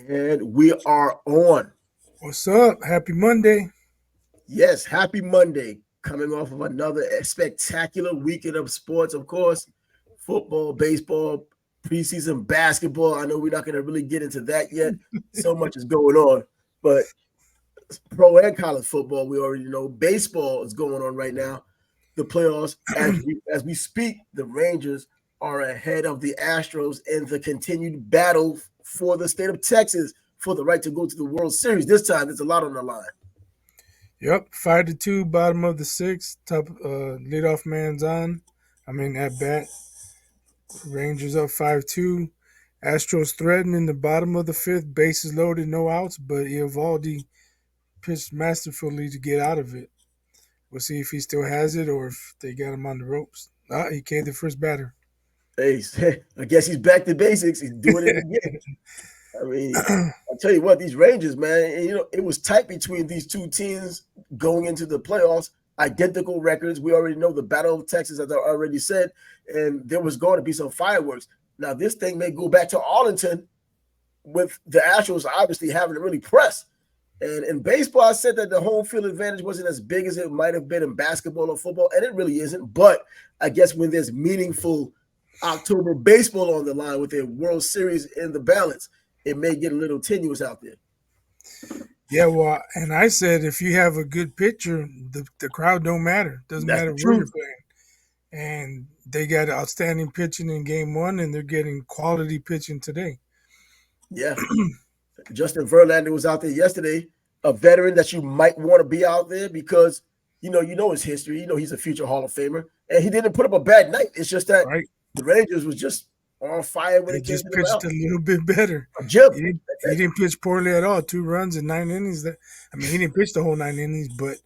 And we are on. What's up? Happy Monday. Yes, happy Monday. Coming off of another spectacular weekend of sports, of course. Football, baseball, preseason basketball. I know we're not going to really get into that yet. So much is going on. But pro and college football, we already know. Baseball is going on right now. The playoffs, as we speak, the Rangers are ahead of the Astros in the continued battle for the state of Texas for the right to go to the World Series. This time, there's a lot on the line. Yep, 5-2, bottom of the sixth. Top leadoff man's on. At bat. Rangers up 5-2. Astros threatening in the bottom of the fifth. Bases loaded, no outs, but Eovaldi pitched masterfully to get out of it. We'll see if he still has it or if they got him on the ropes. He came the first batter. Hey, I guess he's back to basics. He's doing it again. I mean, I'll tell you what, these Rangers, man, it was tight between these two teams going into the playoffs. Identical records. We already know the Battle of Texas, as I already said, and there was going to be some fireworks. Now, this thing may go back to Arlington with the Astros obviously having to really press. And in baseball, I said that the home field advantage wasn't as big as it might have been in basketball or football, and it really isn't. But I guess when there's meaningful October baseball on the line with a World Series in the balance, it may get a little tenuous out there. Yeah, well, and I said if you have a good pitcher, the crowd don't matter. Doesn't That's matter the where you're truth. playing. And they got outstanding pitching in game one, and they're getting quality pitching today. Yeah. Justin Verlander was out there yesterday, a veteran that you might want to be out there because you know his history. You know he's a future Hall of Famer, and he didn't put up a bad night. It's just that Right? the Rangers was just on fire when He it came just to the pitched a mound. little bit better. A jib. He didn't pitch poorly at all. 2 runs in 9 innings. He didn't pitch the whole 9 innings, but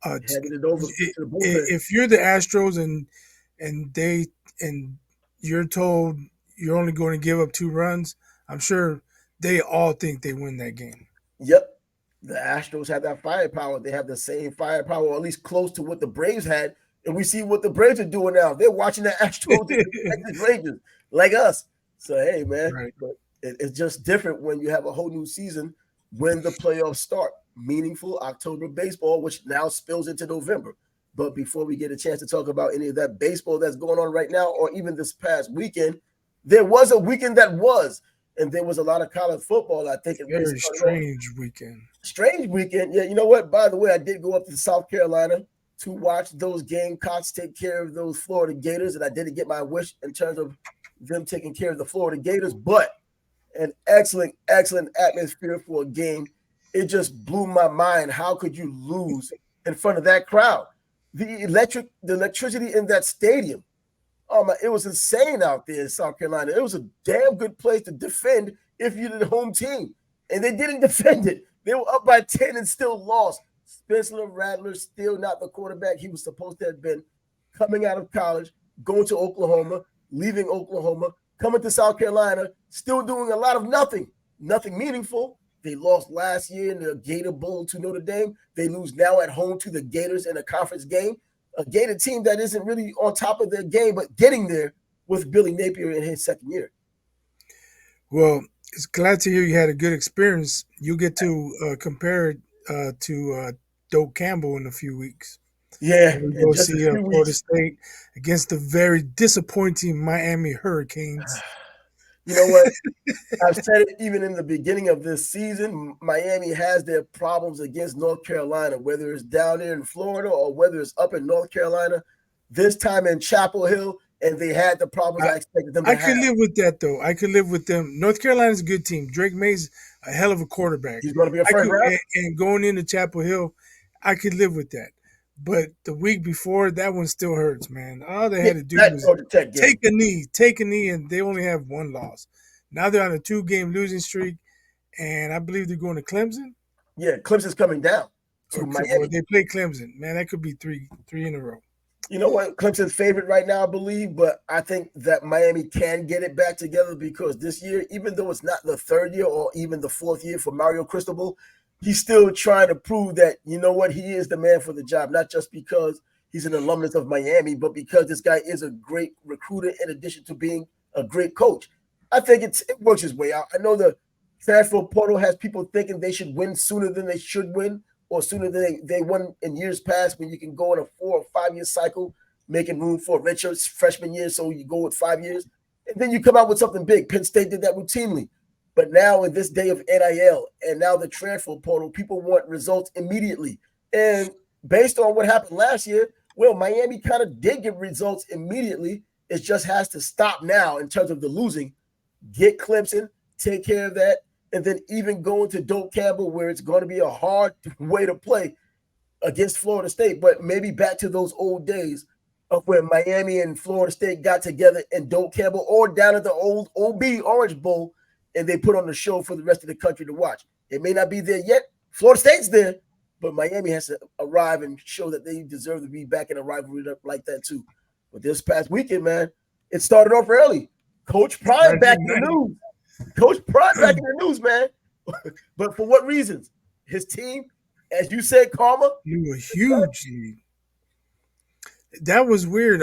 Handed it over to the bullpen. if you're the Astros and they and you're told you're only going to give up 2 runs, I'm sure they all think they win that game. Yep. The Astros have that firepower. They have the same firepower, or at least close to what the Braves had. And we see what the Braves are doing now. They're watching the Astros and the Texas Rangers like us. So, hey, man, Right. but it's just different when you have a whole new season when the playoffs start. Meaningful October baseball, which now spills into November. But before we get a chance to talk about any of that baseball that's going on right now, or even this past weekend, there was a weekend that was, and there was a lot of college football. I think it really Very started off strange weekend. strange weekend. Yeah, you know what? By the way, I did go up to South Carolina to watch those Gamecocks take care of those Florida Gators, and I didn't get my wish in terms of them taking care of the Florida Gators, but an excellent, excellent atmosphere for a game. It just blew my mind. How could you lose in front of that crowd? The electricity in that stadium. Oh my, it was insane out there in South Carolina. It was a damn good place to defend if you're the home team. And they didn't defend it. They were up by 10 and still lost. Spencer Rattler still not the quarterback he was supposed to have been, coming out of college, going to Oklahoma, leaving Oklahoma, coming to South Carolina, still doing a lot of nothing meaningful. They lost last year in the Gator Bowl to Notre Dame. They lose now at home to the Gators in a conference game. A Gator team that isn't really on top of their game, but getting there with Billy Napier in his second year. Well, it's glad to hear you had a good experience. You get to compare it to Doak Campbell in a few weeks. Yeah, When we in go just a see few Florida weeks. State against the very disappointing Miami Hurricanes. You know what? I've said it even in the beginning of this season. Miami has their problems against North Carolina, whether it's down there in Florida or whether it's up in North Carolina. This time in Chapel Hill, and they had the problems I, I expected them I to could have. live with that though. I could live with them. North Carolina's a good team. Drake May's a hell of a quarterback. He's going to be a I first could round. and going into Chapel Hill, I could live with that. But the week before, that one still hurts, man. All they Yeah, had to do that was Georgia Tech game. take a knee, and they only have one loss. Now they're on a 2-game losing streak, and I believe they're going to Clemson. Yeah, Clemson's coming down to Or Miami. they play Clemson. Man, that could be three in a row. You know what? Clemson's favorite right now, I believe, but I think that Miami can get it back together because this year, even though it's not the third year or even the fourth year for Mario Cristobal, he's still trying to prove that, you know what, he is the man for the job, not just because he's an alumnus of Miami, but because this guy is a great recruiter in addition to being a great coach. I think it works his way out. I know the transfer portal has people thinking they should win sooner than they should win, or sooner than they won in years past, when you can go in a 4 or 5 year cycle, making room for Richard's freshman year, so you go with 5 years, and then you come out with something big. Penn State did that routinely. But now in this day of NIL and now the transfer portal, people want results immediately. And based on what happened last year, well, Miami kind of did get results immediately. It just has to stop now in terms of the losing. Get Clemson, take care of that, and then even go into Doak Campbell, where it's going to be a hard way to play against Florida State, but maybe back to those old days of when Miami and Florida State got together in Doak Campbell, or down at the old OB Orange Bowl, and they put on the show for the rest of the country to watch. It may not be there yet. Florida State's there, but Miami has to arrive and show that they deserve to be back in a rivalry like that too. But this past weekend, man, it started off early. Coach Prime back in the news. Coach Prime back in the news, man. But for what reasons? His team, as you said, karma. You were huge. That was weird.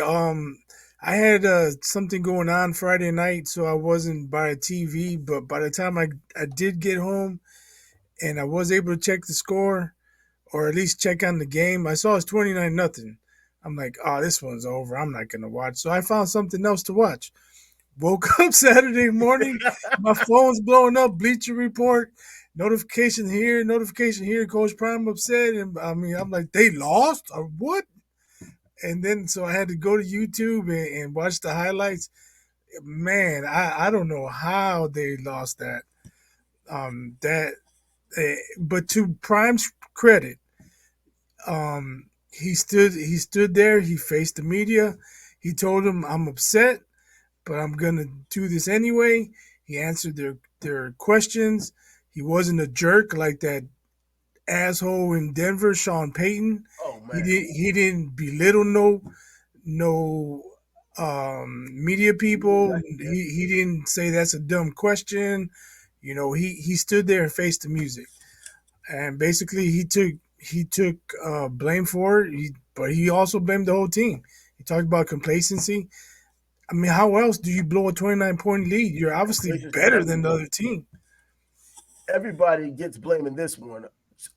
I had something going on Friday night, so I wasn't by a TV. But by the time I did get home and I was able to check the score, or at least check on the game, I saw it's 29-0. I'm like, oh, this one's over. I'm not gonna watch. So I found something else to watch. Woke up Saturday morning, my phone's blowing up. Bleacher Report, notification here, notification here. Coach Prime upset, and I mean, I'm like, they lost or what? And then so I had to go to YouTube and watch the highlights. Man, I don't know how they lost that. That, but to Prime's credit, he stood there. He faced the media. He told them, "I'm upset, but I'm gonna do this anyway." He answered their questions. He wasn't a jerk like that asshole in Denver, Sean Payton. Oh He man, did he didn't belittle no media people. He didn't say that's a dumb question. He stood there and faced the music, and basically he took blame for it. But he also blamed the whole team. He talked about complacency. I mean, how else do you blow a 29-point lead? You're obviously complacency is better than the everything. other team. Everybody gets blame in this one.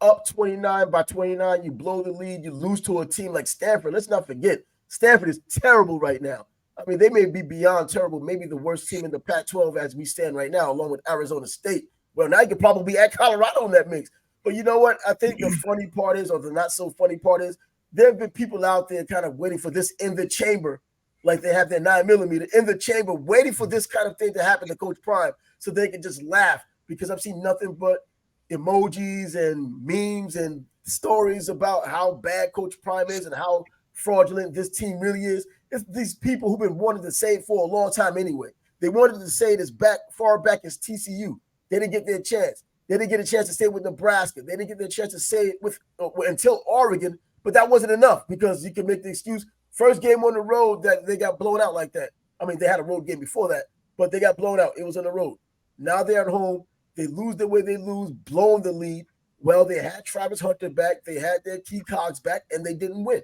Up 29 by 29, you blow the lead, you lose to a team like Stanford. Let's not forget, Stanford is terrible right now. I mean, they may be beyond terrible, maybe the worst team in the Pac 12 as we stand right now, along with Arizona State. Well, now you could probably add Colorado in that mix. But you know what? I think the funny part is, or the not so funny part is, there have been people out there kind of waiting for this in the chamber, like they have their 9 millimeter in the chamber, waiting for this kind of thing to happen to Coach Prime so they can just laugh, because I've seen nothing but emojis and memes and stories about how bad Coach Prime is and how fraudulent this team really is. It's these people who've been wanting to say it for a long time anyway. They wanted to say this back far back as TCU. They didn't get their chance. They didn't get a chance to say it with Nebraska. They didn't get their chance to say it with until Oregon, but that wasn't enough, because you can make the excuse. First game on the road that they got blown out like that. I mean, they had a road game before that, but they got blown out. It was on the road. Now they're at home. They lose the way they lose, blowing the lead. Well, they had Travis Hunter back. They had their key cogs back, and they didn't win.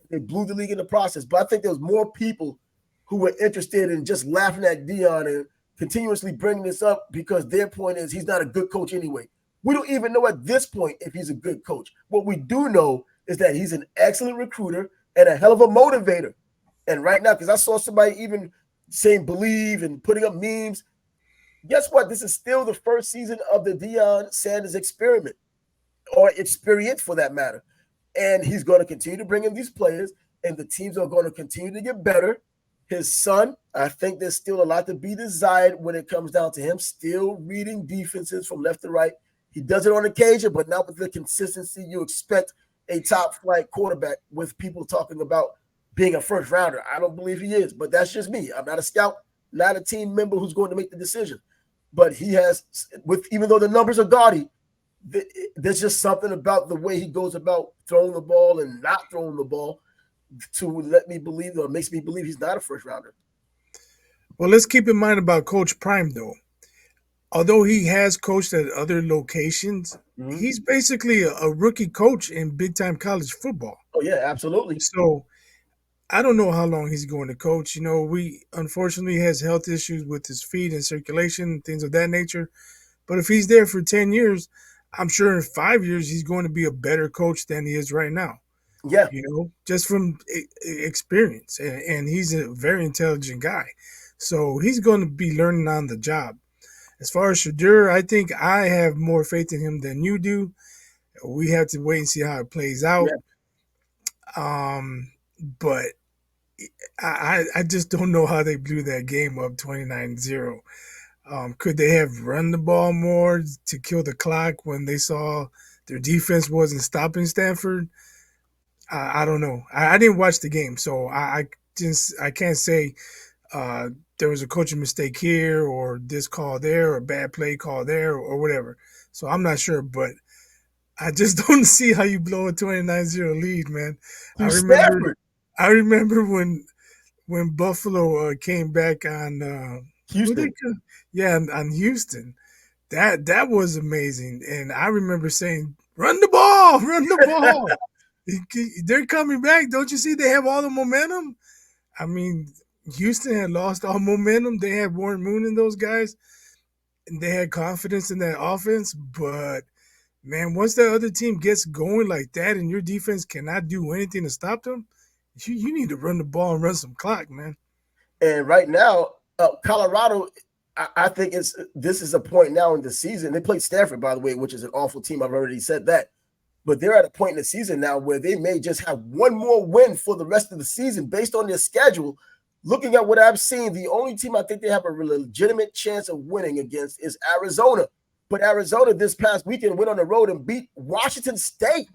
They blew the league in the process. But I think there was more people who were interested in just laughing at Dion and continuously bringing this up, because their point is he's not a good coach anyway. We don't even know at this point if he's a good coach. What we do know is that he's an excellent recruiter and a hell of a motivator. And right now, because I saw somebody even saying believe and putting up memes, guess what? This is still the first season of the Deion Sanders experiment, or experience for that matter. And he's going to continue to bring in these players, and the teams are going to continue to get better. His son, I think there's still a lot to be desired when it comes down to him still reading defenses from left to right. He does it on occasion, but not with the consistency you expect a top flight quarterback, with people talking about being a first rounder. I don't believe he is, but that's just me. I'm not a scout, not a team member who's going to make the decision. But he has, with even though the numbers are gaudy, there's just something about the way he goes about throwing the ball and not throwing the ball to let me believe, or makes me believe he's not a first rounder. Well, let's keep in mind about Coach Prime, though. Although he has coached at other locations, Mm-hmm. he's basically a rookie coach in big time college football. Oh yeah, absolutely. So I don't know how long he's going to coach. We unfortunately has health issues with his feet and circulation, things of that nature. But if he's there for 10 years, I'm sure in 5 years he's going to be a better coach than he is right now. Yeah, Just from experience. And he's a very intelligent guy. So he's going to be learning on the job. As far as Shadur, I think I have more faith in him than you do. We have to wait and see how it plays out. yeah. But I just don't know how they blew that game up 29-0. Could they have run the ball more to kill the clock when they saw their defense wasn't stopping Stanford? I don't know. I didn't watch the game, so I can't say there was a coaching mistake here or this call there or a bad play call there or whatever. So I'm not sure, but I just don't see how you blow a 29-0 lead, man. I To remember Stafford, I remember when Buffalo came back on who they Houston. yeah on Houston. That was amazing, and I remember saying, "Run the ball, run the ball." They're coming back. Don't you see? They have all the momentum. I mean, Houston had lost all momentum. They had Warren Moon and those guys, and they had confidence in that offense. But man, once that other team gets going like that, and your defense cannot do anything to stop them, you need to run the ball and run some clock, man. And right now, Colorado, I think this is a point now in the season. They played Stanford, by the way, which is an awful team. I've already said that. But they're at a point in the season now where they may just have one more win for the rest of the season based on their schedule. Looking at what I've seen, the only team I think they have a legitimate chance of winning against is Arizona. But Arizona this past weekend went on the road and beat Washington State.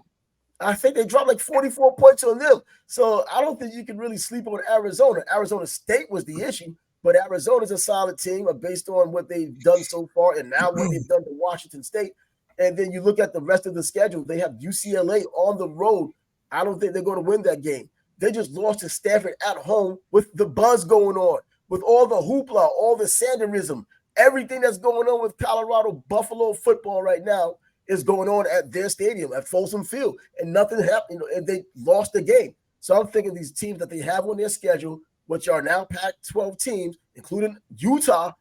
I think they dropped like 44 points on them. So I don't think you can really sleep on Arizona. Arizona State was the issue, but Arizona's a solid team based on what they've done so far and now what they've done to Washington State. And then you look at the rest of the schedule. They have UCLA on the road. I don't think they're going to win that game. They just lost to Stanford at home with the buzz going on, with all the hoopla, all the Sanderism, everything that's going on with Colorado Buffalo football right now is going on at their stadium at Folsom Field, and nothing happened. And they lost the game. So I'm thinking these teams that they have on their schedule, which are now Pac-12 teams, including Utah,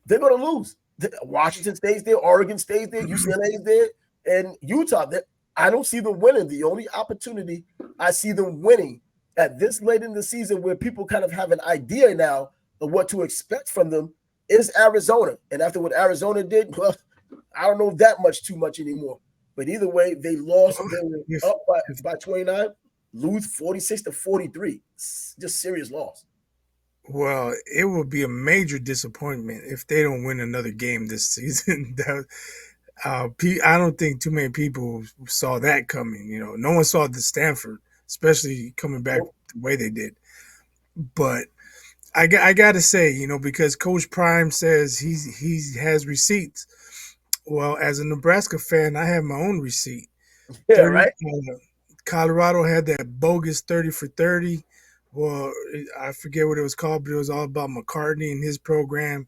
they're going to lose. Washington stays there, Oregon stays there, UCLA is there, and Utah. I don't see them winning. The only opportunity I see them winning at this late in the season, where people kind of have an idea now of what to expect from them, is Arizona. And after what Arizona did, well, I don't know that too much anymore. But either way, they lost. They were up by 29, lose 46-43. Just serious loss. Well, it will be a major disappointment if they don't win another game this season. I don't think too many people saw that coming. No one saw the Stanford, especially coming back the way they did. But I got to say, because Coach Prime says he has receipts. Well, as a Nebraska fan, I have my own receipt. Yeah, right. Colorado had that bogus 30 for 30. Well, I forget what it was called, but it was all about McCartney and his program,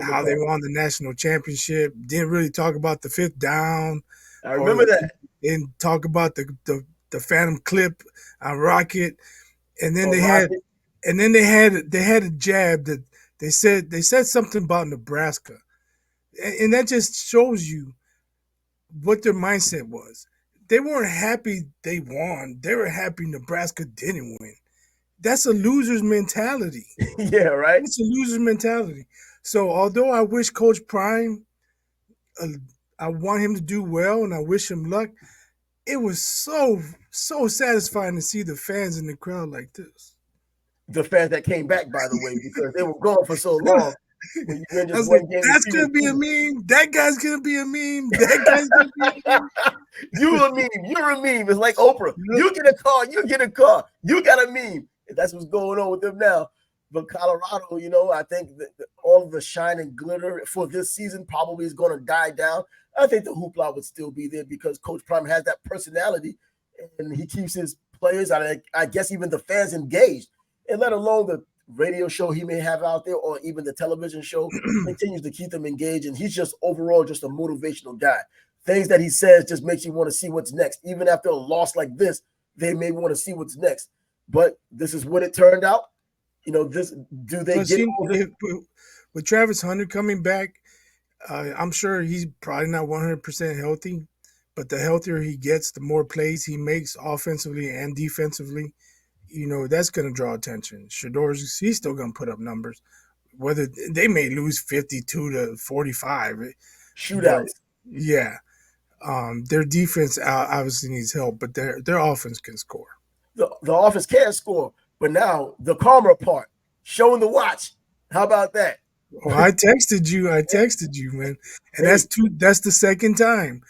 how they won the national championship. Didn't really talk about the fifth down. I remember that. Didn't talk about the Phantom clip on Rocket. And then they had a jab that they said something about Nebraska. And that just shows you what their mindset was. They weren't happy they won. They were happy Nebraska didn't win. That's a loser's mentality. Yeah, right. It's a loser's mentality. So although I wish Coach Prime, I want him to do well and I wish him luck, it was so satisfying to see the fans in the crowd like this. The fans that came back, by the way, because they were gone for so long. When you win just one game, that's gonna be a meme. That guy's gonna be a meme. That guy's gonna be a meme. You're a meme. You're a meme. It's like Oprah. You get a car. You get a car. You got a meme. And that's what's going on with them now. But Colorado, I think that all of the shine and glitter for this season probably is going to die down. I think the hoopla would still be there because Coach Prime has that personality and he keeps his players, I guess even the fans, engaged. And let alone the radio show he may have out there or even the television show continues to keep them engaged. And he's just overall just a motivational guy. Things that he says just makes you want to see what's next. Even after a loss like this, they may want to see what's next. But this is what it turned out. Do they get with Travis Hunter coming back? I'm sure he's probably not 100% healthy, but the healthier he gets, the more plays he makes offensively and defensively. That's going to draw attention. Shador's he's still going to put up numbers, whether they may lose 52-45, but Shootouts. yeah, their defense obviously needs help, but their offense can score. The offense can score, but now the karma part, showing the watch. How about that? Oh, I texted you. I texted you, man, and that's Hey, two. That's the second time.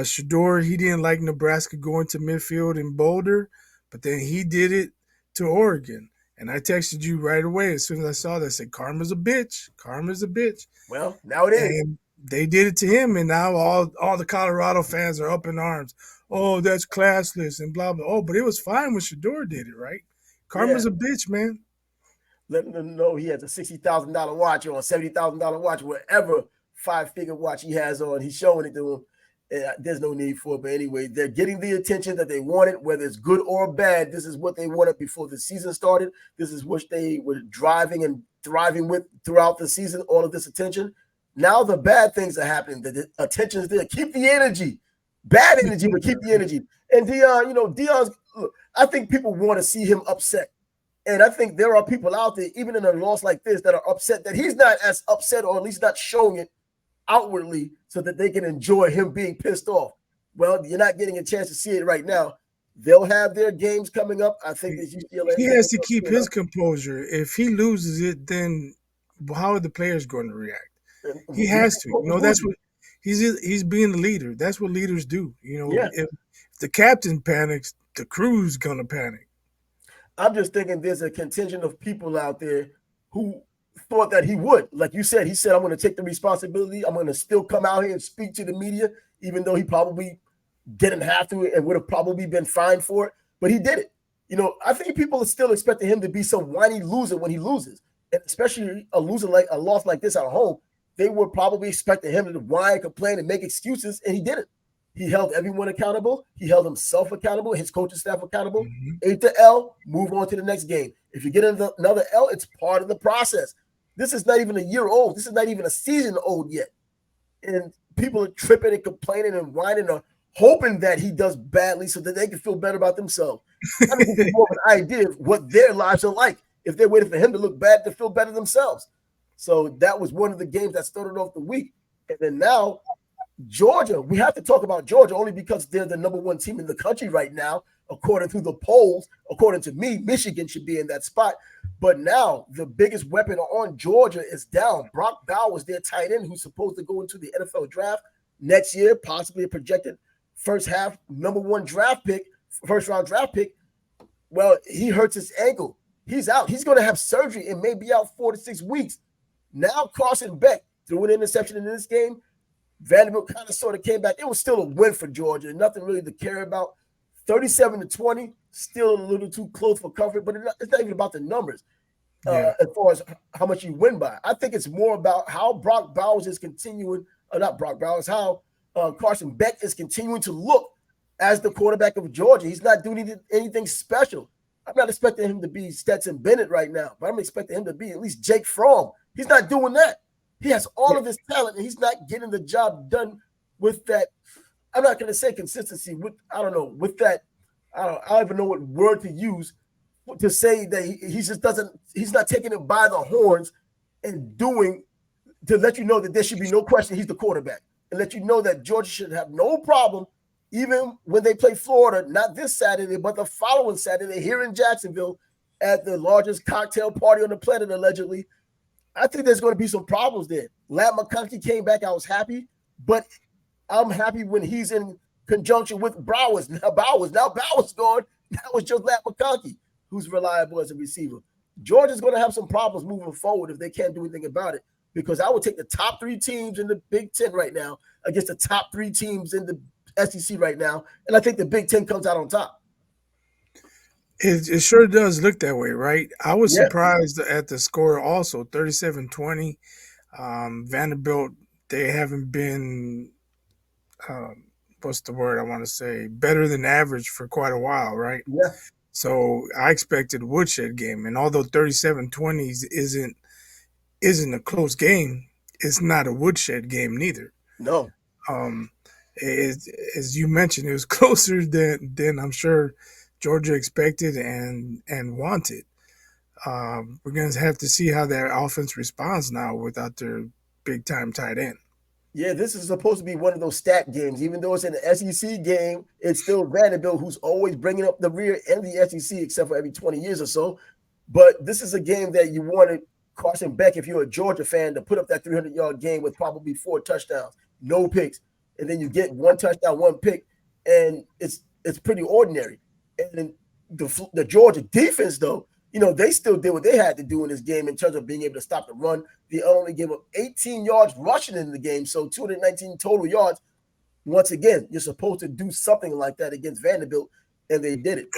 Shador, he didn't like Nebraska going to midfield in Boulder, but then he did it to Oregon. And I texted you right away as soon as I saw that. I said, Karma's a bitch. Karma's a bitch. well, now it is. And they did it to him, and now all the Colorado fans are up in arms. Oh, that's classless and blah blah. Oh, but it was fine when Shador did it, right? Yeah, Karma's a bitch, man. letting them know he has a $60,000 watch or a $70,000 watch, whatever five-figure watch he has on. He's showing it to him. There's no need for it. But anyway, they're getting the attention that they wanted, whether it's good or bad. This is what they wanted before the season started. This is what they were driving and thriving with throughout the season, all of this attention. Now the bad things are happening. The attention is there. Keep the energy. Bad energy, but keep the energy. And Dion, Dion's, look, I think people want to see him upset. And I think there are people out there, even in a loss like this, that are upset that he's not as upset, or at least not showing it outwardly, so that they can enjoy him being pissed off. Well, you're not getting a chance to see it right now. They'll have their games coming up. I think that UCLA He is has to keep his composure. If he loses it, then how are the players going to react? He has to. That's what he's being the leader. That's what leaders do. Yeah, If the captain panics, the crew's gonna panic. I'm just thinking there's a contingent of people out there who thought that he would. Like you said, he said, I'm going to take the responsibility. I'm going to still come out here and speak to the media, even though he probably didn't have to and would have probably been fined for it. But he did it. I think people are still expecting him to be some whiny loser when he loses, and especially a loss like this at home. They were probably expecting him to whine, complain, and make excuses, and he didn't. He held everyone accountable. He held himself accountable, his coaching staff accountable. Mm-hmm. Ate the L, move on to the next game. If you get another L, it's part of the process. This is not even a year old. This is not even a season old yet. And people are tripping and complaining and whining or hoping that he does badly so that they can feel better about themselves. I think it's more of an idea of what their lives are like if they're waiting for him to look bad to feel better themselves. So that was one of the games that started off the week. And then now Georgia, we have to talk about Georgia only because they're the number one team in the country right now, according to the polls. According to me, Michigan should be in that spot. But now the biggest weapon on Georgia is down. Brock Bowers, their tight end, who's supposed to go into the NFL draft next year, possibly a projected first half number one draft pick, first round draft pick. Well, he hurts his ankle. He's out. He's going to have surgery and may be out 4 to 6 weeks. Now Carson Beck threw an interception in this game. Vanderbilt kind of sort of came back. It was still a win for Georgia. Nothing really to care about. 37-20, still a little too close for comfort, but it's not even about the numbers as far as how much you win by. I think it's more about how Brock Bowers is continuing, not Brock Bowers, how Carson Beck is continuing to look as the quarterback of Georgia. He's not doing anything special. I'm not expecting him to be Stetson Bennett right now, but I'm expecting him to be at least Jake Fromm. He's not doing that. He has all of his talent, and he's not getting the job done with that. I'm not going to say consistency. I don't know. With that, I don't even know what word to use to say that he just doesn't. He's not taking it by the horns and doing to let you know that there should be no question he's the quarterback, and let you know that Georgia should have no problem, even when they play Florida, not this Saturday, but the following Saturday here in Jacksonville at the largest cocktail party on the planet, allegedly. I think there's going to be some problems there. Lat McConkey came back. I was happy, but I'm happy when he's in conjunction with Bowers. Now Bowers gone. Now it's just Lat McConkey, who's reliable as a receiver. Georgia's going to have some problems moving forward if they can't do anything about it, because I would take the top three teams in the Big Ten right now against the top three teams in the SEC right now, and I think the Big Ten comes out on top. It sure does look that way, right? I was surprised at the score also, 37-20. Vanderbilt, they haven't been, what's the word I want to say, better than average for quite a while, right? Yeah. So I expected a woodshed game. And although 37-20 isn't a close game, it's not a woodshed game neither. No. Um, as you mentioned, it was closer than I'm sure Georgia expected and wanted. We're gonna have to see how their offense responds now without their big time tight end. Yeah, this is supposed to be one of those stat games. Even though it's an SEC game, it's still Vanderbilt who's always bringing up the rear in the SEC, except for every 20 years or so. But this is a game that you want to caution back if you're a Georgia fan to put up that 300-yard game with probably 4 touchdowns, no picks, and then you get 1 touchdown, 1 pick, and it's pretty ordinary. And the Georgia defense, though, they still did what they had to do in this game in terms of being able to stop the run. They only gave up 18 yards rushing in the game, so 219 total yards. Once again, you're supposed to do something like that against Vanderbilt, and they did it.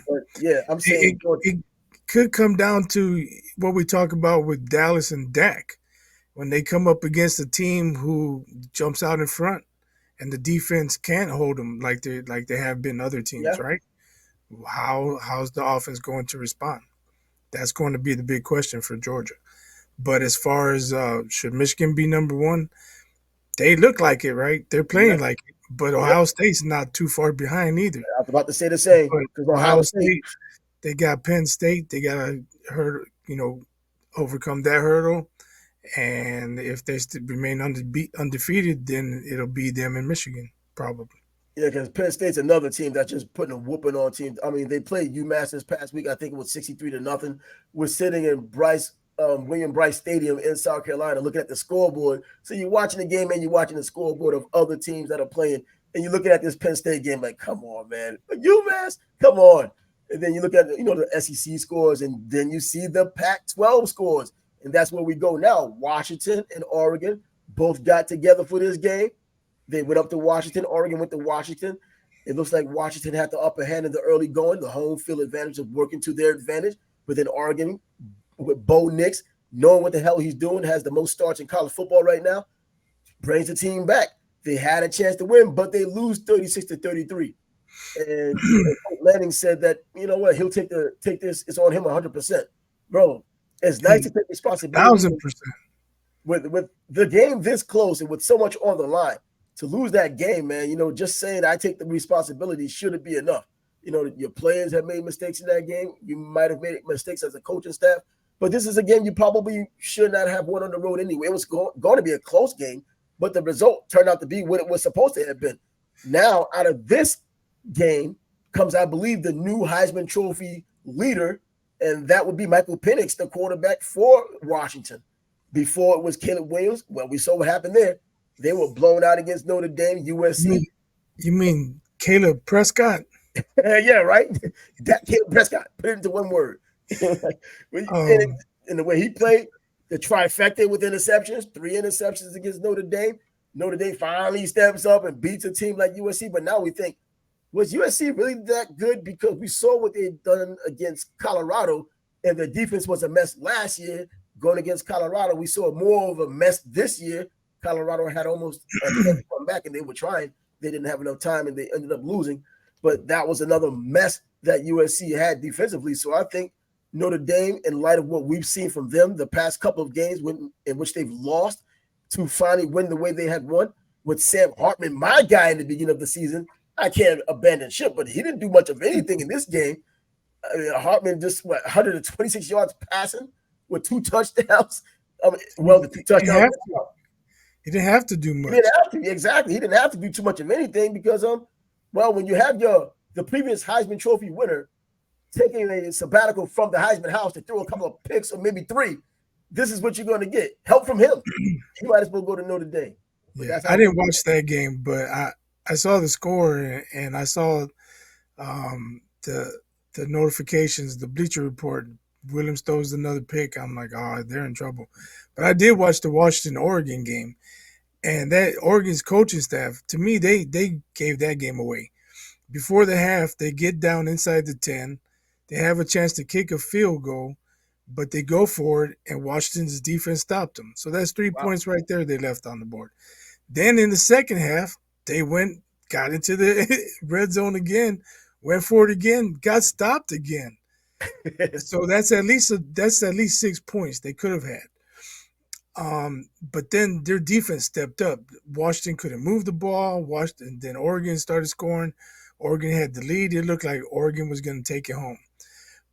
But yeah, I'm saying it could come down to what we talk about with Dallas and Dak when they come up against a team who jumps out in front and the defense can't hold them like they have been other teams, yeah, right? How's the offense going to respond? That's going to be the big question for Georgia. But as far as should Michigan be number one, they look like it, right? They're yeah, playing like it. But yeah. Ohio State's not too far behind either. I was about to say the same But because Ohio Ohio State. State, they got Penn State. They got to overcome that hurdle. And if they remain undefeated, then it'll be them in Michigan probably. Yeah, because Penn State's another team that's just putting a whooping on teams. I mean, they played UMass this past week. I think it was 63-0. We're sitting in William Bryce Stadium in South Carolina, looking at the scoreboard. So you're watching the game and you're watching the scoreboard of other teams that are playing, and you're looking at this Penn State game like, come on, man, UMass, come on. And then you look at the SEC scores, and then you see the Pac-12 scores, and that's where we go now. Washington and Oregon both got together for this game. They went up to Washington. Oregon went to Washington. It looks like Washington had the upper hand in the early going, the home field advantage of working to their advantage. But then Oregon, with Bo Nix, knowing what the hell he's doing, has the most starts in college football right now, brings the team back. They had a chance to win, but they lose 36-33. And Lanning said that, you know what, he'll take this. It's on him 100%. Bro, it's nice to take responsibility. 1,000%. With the game this close and with so much on the line, to lose that game, man, just saying I take the responsibility shouldn't be enough. Your players have made mistakes in that game. You might have made mistakes as a coaching staff, but this is a game you probably should not have won on the road anyway. It was going to be a close game, but the result turned out to be what it was supposed to have been. Now, out of this game comes, I believe, the new Heisman Trophy leader, and that would be Michael Penix, the quarterback for Washington. Before it was Caleb Williams. Well, we saw what happened there. They were blown out against Notre Dame, USC. You mean Caleb Prescott? Yeah, right? That Caleb Prescott. Put it into one word. And the way he played, the trifecta with interceptions, 3 interceptions against Notre Dame. Notre Dame finally steps up and beats a team like USC. But now we think, was USC really that good? Because we saw what they'd done against Colorado, and the defense was a mess last year. Going against Colorado, we saw more of a mess this year. Colorado had almost a chance to come back, and they were trying. They didn't have enough time, and they ended up losing. But that was another mess that USC had defensively. So I think Notre Dame, in light of what we've seen from them the past couple of games in which they've lost, to finally win the way they had won, with Sam Hartman, my guy in the beginning of the season, I can't abandon ship, but he didn't do much of anything in this game. I mean, Hartman just, 126 yards passing, with 2 touchdowns. The 2 touchdowns. He didn't have to do much. He didn't have to, exactly. He didn't have to do too much of anything because, when you have the previous Heisman Trophy winner taking a sabbatical from the Heisman house to throw a couple of picks or maybe 3, this is what you're going to get. Help from him. He might as well go to Notre Dame. Yeah, I didn't watch that game, but I saw the score and I saw the notifications, the Bleacher Report. Williams throws another pick. I'm like, they're in trouble. But I did watch the Washington-Oregon game. And that Oregon's coaching staff, to me, they gave that game away. Before the half, they get down inside the 10. They have a chance to kick a field goal, but they go for it, and Washington's defense stopped them. So that's 3 points right there they left on the board. Then in the second half, they got into the red zone again, went for it again, got stopped again. So that's at least 6 points they could have had. But then their defense stepped up. Washington couldn't move the ball. Washington, then Oregon started scoring. Oregon had the lead. It looked like Oregon was going to take it home.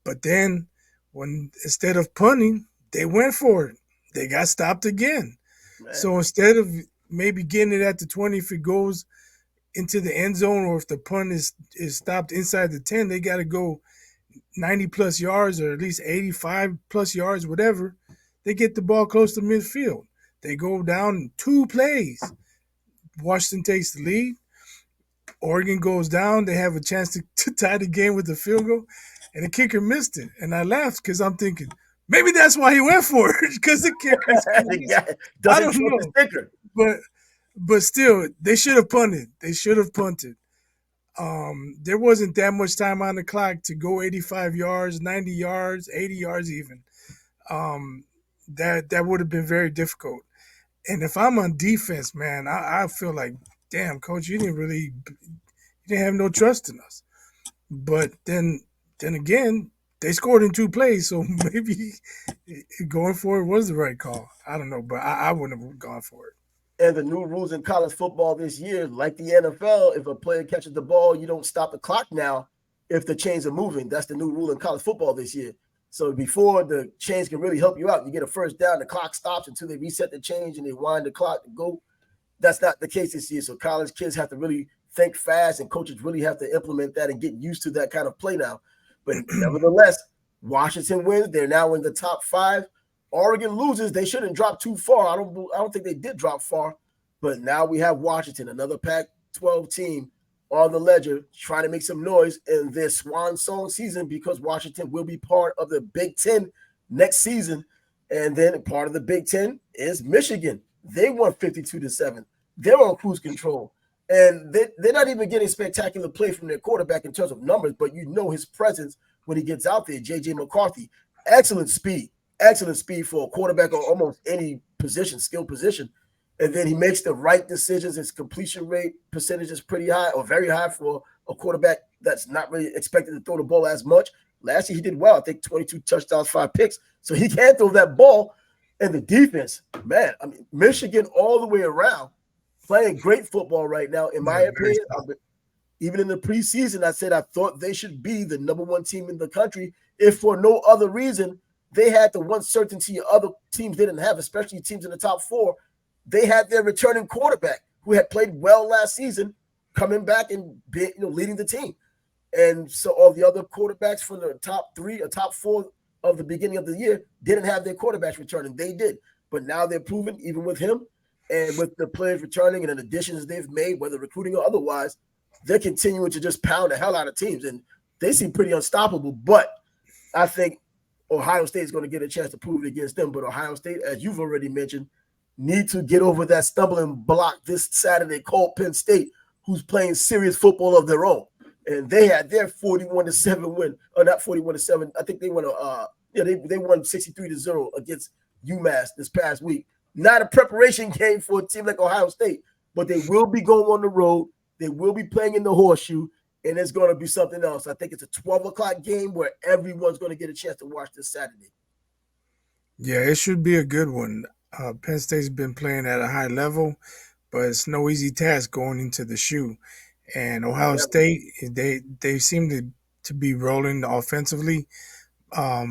But then, when instead of punting, they went for it. They got stopped again. Man. So instead of maybe getting it at the 20, if it goes into the end zone or if the punt is stopped inside the 10, they got to go 90 plus yards or at least 85 plus yards, whatever. They get the ball close to midfield. They go down 2 plays. Washington takes the lead. Oregon goes down. They have a chance to tie the game with the field goal, and the kicker missed it. And I laughed because I'm thinking maybe that's why he went for it because the kicker's The gonna miss. guy I doesn't don't trust his know, kicker. but still, they should have punted. They should have punted. There wasn't that much time on the clock to go 85 yards, 90 yards, 80 yards even. Um, that would have been very difficult. And if I'm on defense, man, I feel like, damn, coach, you didn't have no trust in us. But then again, they scored in 2 plays, so maybe going for it was the right call. I don't know, but I wouldn't have gone for it. And the new rules in college football this year, like the NFL, if a player catches the ball, you don't stop the clock now if the chains are moving. That's the new rule in college football this year. So before the chains can really help you out, you get a first down, the clock stops until they reset the change and they wind the clock to go. That's not the case this year. So college kids have to really think fast, and coaches really have to implement that and get used to that kind of play now. But nevertheless, Washington wins. They're now in the top 5. Oregon loses. They shouldn't drop too far. I don't think they did drop far. But now we have Washington, another Pac-12 team on the ledger, trying to make some noise in their swan song season because Washington will be part of the Big Ten next season. And then part of the Big Ten is Michigan. They won 52-7. They're on cruise control. And they're not even getting spectacular play from their quarterback in terms of numbers, but you know his presence when he gets out there. J.J. McCarthy, excellent speed for a quarterback on almost any position, skill position. And then he makes the right decisions. His completion rate percentage is pretty high or very high for a quarterback that's not really expected to throw the ball as much. Last year he did well. I think 22 touchdowns, 5 picks. So he can throw that ball. And the defense, man, I mean, Michigan all the way around playing great football right now, in my Yeah, very opinion. Even in the preseason, I said I thought they should be the number 1 team in the country, if for no other reason. They had the one certainty other teams didn't have, especially teams in the top 4. They had their returning quarterback who had played well last season coming back and leading the team. And so all the other quarterbacks from the top 3 or top 4 of the beginning of the year didn't have their quarterbacks returning. They did. But now they're proven, even with him and with the players returning and the additions they've made, whether recruiting or otherwise, they're continuing to just pound the hell out of teams. And they seem pretty unstoppable. But I think Ohio State is going to get a chance to prove it against them. But Ohio State, as you've already mentioned, need to get over that stumbling block this Saturday called Penn State, who's playing serious football of their own. And they had their 41-7 win, or not 41-7. I think they won they won 63-0 against UMass this past week. Not a preparation game for a team like Ohio State, but they will be going on the road. They will be playing in the horseshoe, and it's going to be something else. I think it's a 12 o'clock game where everyone's going to get a chance to watch this Saturday. Yeah, it should be a good one. Penn State's been playing at a high level, but it's no easy task going into the shoe. And Ohio State, they seem to be rolling offensively,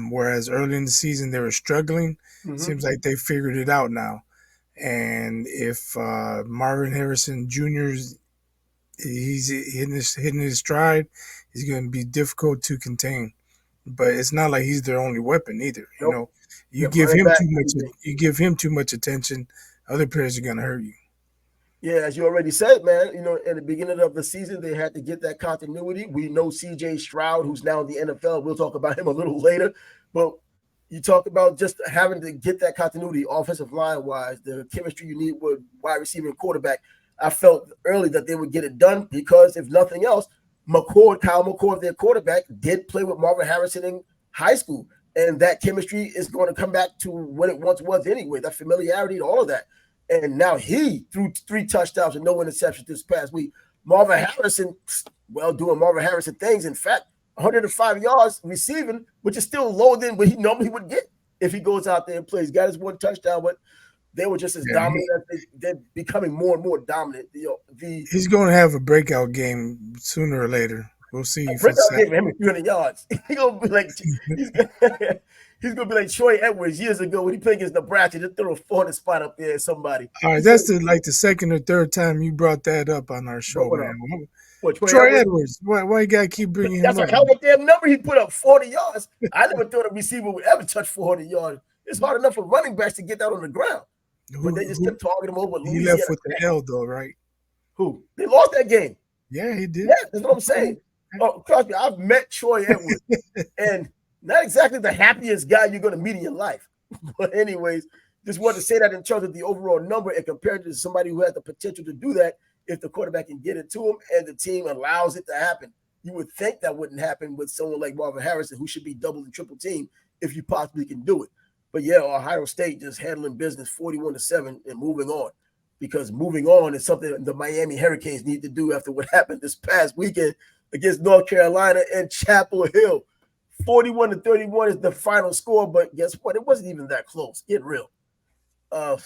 whereas early in the season they were struggling. Seems like they figured it out now. And if Marvin Harrison Jr. he's hitting his stride, he's going to be difficult to contain. But it's not like he's their only weapon either. Nope. You know, you give him too much attention, other players are going to hurt you. Yeah, as you already said, man, in the beginning of the season, they had to get that continuity. We know CJ Stroud, who's now in the NFL. We'll talk about him a little later. But you talk about just having to get that continuity, offensive line-wise, the chemistry you need with wide receiver and quarterback. I felt early that they would get it done because, if nothing else, Kyle McCord, their quarterback, did play with Marvin Harrison in high school. And that chemistry is going to come back to what it once was anyway, that familiarity and all of that. And now he threw 3 touchdowns and no interceptions this past week. Marvin Harrison, doing Marvin Harrison things. In fact, 105 yards receiving, which is still lower than what he normally would get if he goes out there and plays. Got his 1 touchdown, but they were just as Yeah, dominant as they're becoming more and more dominant. The he's going to have a breakout game sooner or later. We'll see if it's breakout game Saturday. for him is 300 yards. He's gonna be like he's gonna, he's gonna be like Troy Edwards years ago when he played against Nebraska. Just throw a 400 spot up there at somebody. All right, He's gonna that's the second or third time you brought that up on our show, what man. up? What Troy Troy Edwards? Edwards, why you gotta keep bringing him That's a up? hell of a damn number he put up, 40 yards. I never thought a receiver would ever touch 400 yards. It's hard enough for running backs to get that on the ground. But they just Who kept targeting him over he left Louisiana with the Tech. L though, right? Who? They lost that game. Yeah, he Yeah, did. that's what I'm saying. Oh, trust me, I've met Troy Edwards, and not exactly the happiest guy you're going to meet in your life. But anyways, just wanted to say that in terms of the overall number and compared to somebody who has the potential to do that if the quarterback can get it to him and the team allows it to happen. You would think that wouldn't happen with someone like Marvin Harrison, who should be double and triple team if you possibly can do it. But yeah, Ohio State just handling business 41-7 and moving on. Because moving on is something the Miami Hurricanes need to do after what happened this past weekend against North Carolina and Chapel Hill. 41-31 is the final score, but guess what? It wasn't even that close. Get real. I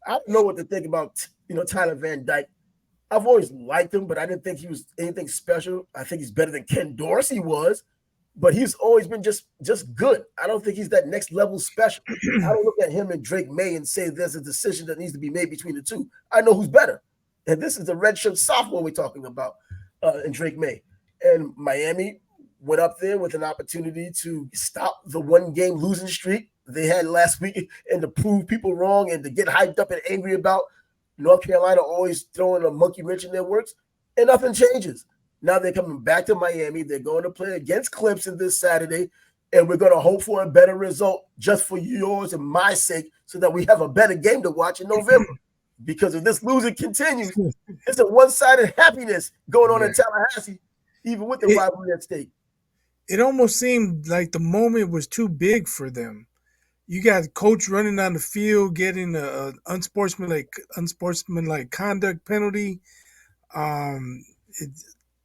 don't know what to think about, Tyler Van Dyke. I've always liked him, but I didn't think he was anything special. I think he's better than Ken Dorsey was, but he's always been just good. I don't think he's that next level special. I don't look at him and Drake May and say there's a decision that needs to be made between the two. I know who's better. And this is the redshirt sophomore we're talking about, and Drake May. And Miami went up there with an opportunity to stop the one-game losing streak they had last week and to prove people wrong and to get hyped up and angry about North Carolina always throwing a monkey wrench in their works, and nothing changes. Now they're coming back to Miami. They're going to play against Clemson this Saturday, and we're going to hope for a better result just for yours and my sake so that we have a better game to watch in November. Because if this losing continues, it's a one-sided happiness going on in Tallahassee, even with the rivalry at stake. It almost seemed like the moment was too big for them. You got coach running on the field, getting an unsportsmanlike conduct penalty.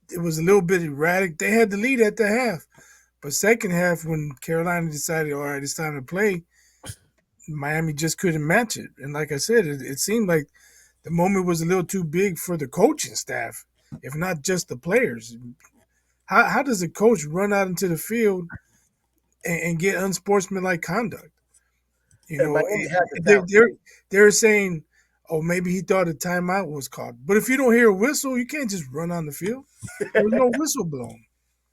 It was a little bit erratic. They had the lead at the half, but second half when Carolina decided, all right, it's time to play, Miami just couldn't match it. And like I said, it seemed like the moment was a little too big for the coaching staff, if not just the players. How does a coach run out into the field and get unsportsmanlike conduct? They're saying, oh, maybe he thought a timeout was called. But if you don't hear a whistle, you can't just run on the field. There was no whistle blown.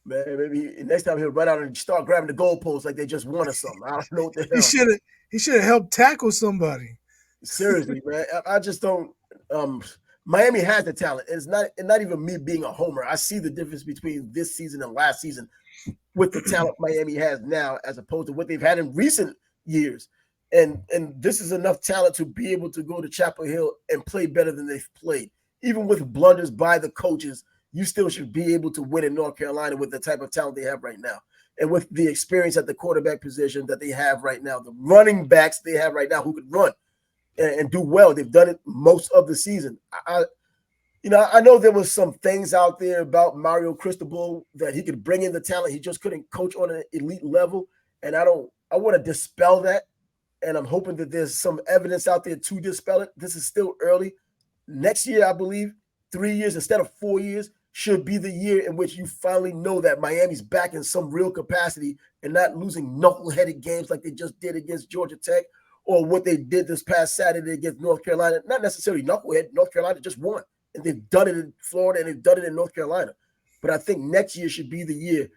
Man, maybe next time he'll run out and start grabbing the goalposts like they just won or something. I don't know what the hell. He should have helped tackle somebody. Seriously, man. I just don't. Miami has the talent. It's not even me being a homer. I see the difference between this season and last season with the talent Miami has now as opposed to what they've had in recent years. And this is enough talent to be able to go to Chapel Hill and play better than they've played. Even with blunders by the coaches, you still should be able to win in North Carolina with the type of talent they have right now. And with the experience at the quarterback position that they have right now, the running backs they have right now who could run and do well. They've done it most of the season. I know there was some things out there about Mario Cristobal that he could bring in the talent. He just couldn't coach on an elite level. And I want to dispel that. And I'm hoping that there's some evidence out there to dispel it. This is still early. Next year, I believe, 3 years instead of 4 years should be the year in which you finally know that Miami's back in some real capacity and not losing knuckleheaded games like they just did against Georgia Tech or what they did this past Saturday against North Carolina. Not necessarily knucklehead. North Carolina just won. And they've done it in Florida and they've done it in North Carolina. But I think next year should be the year.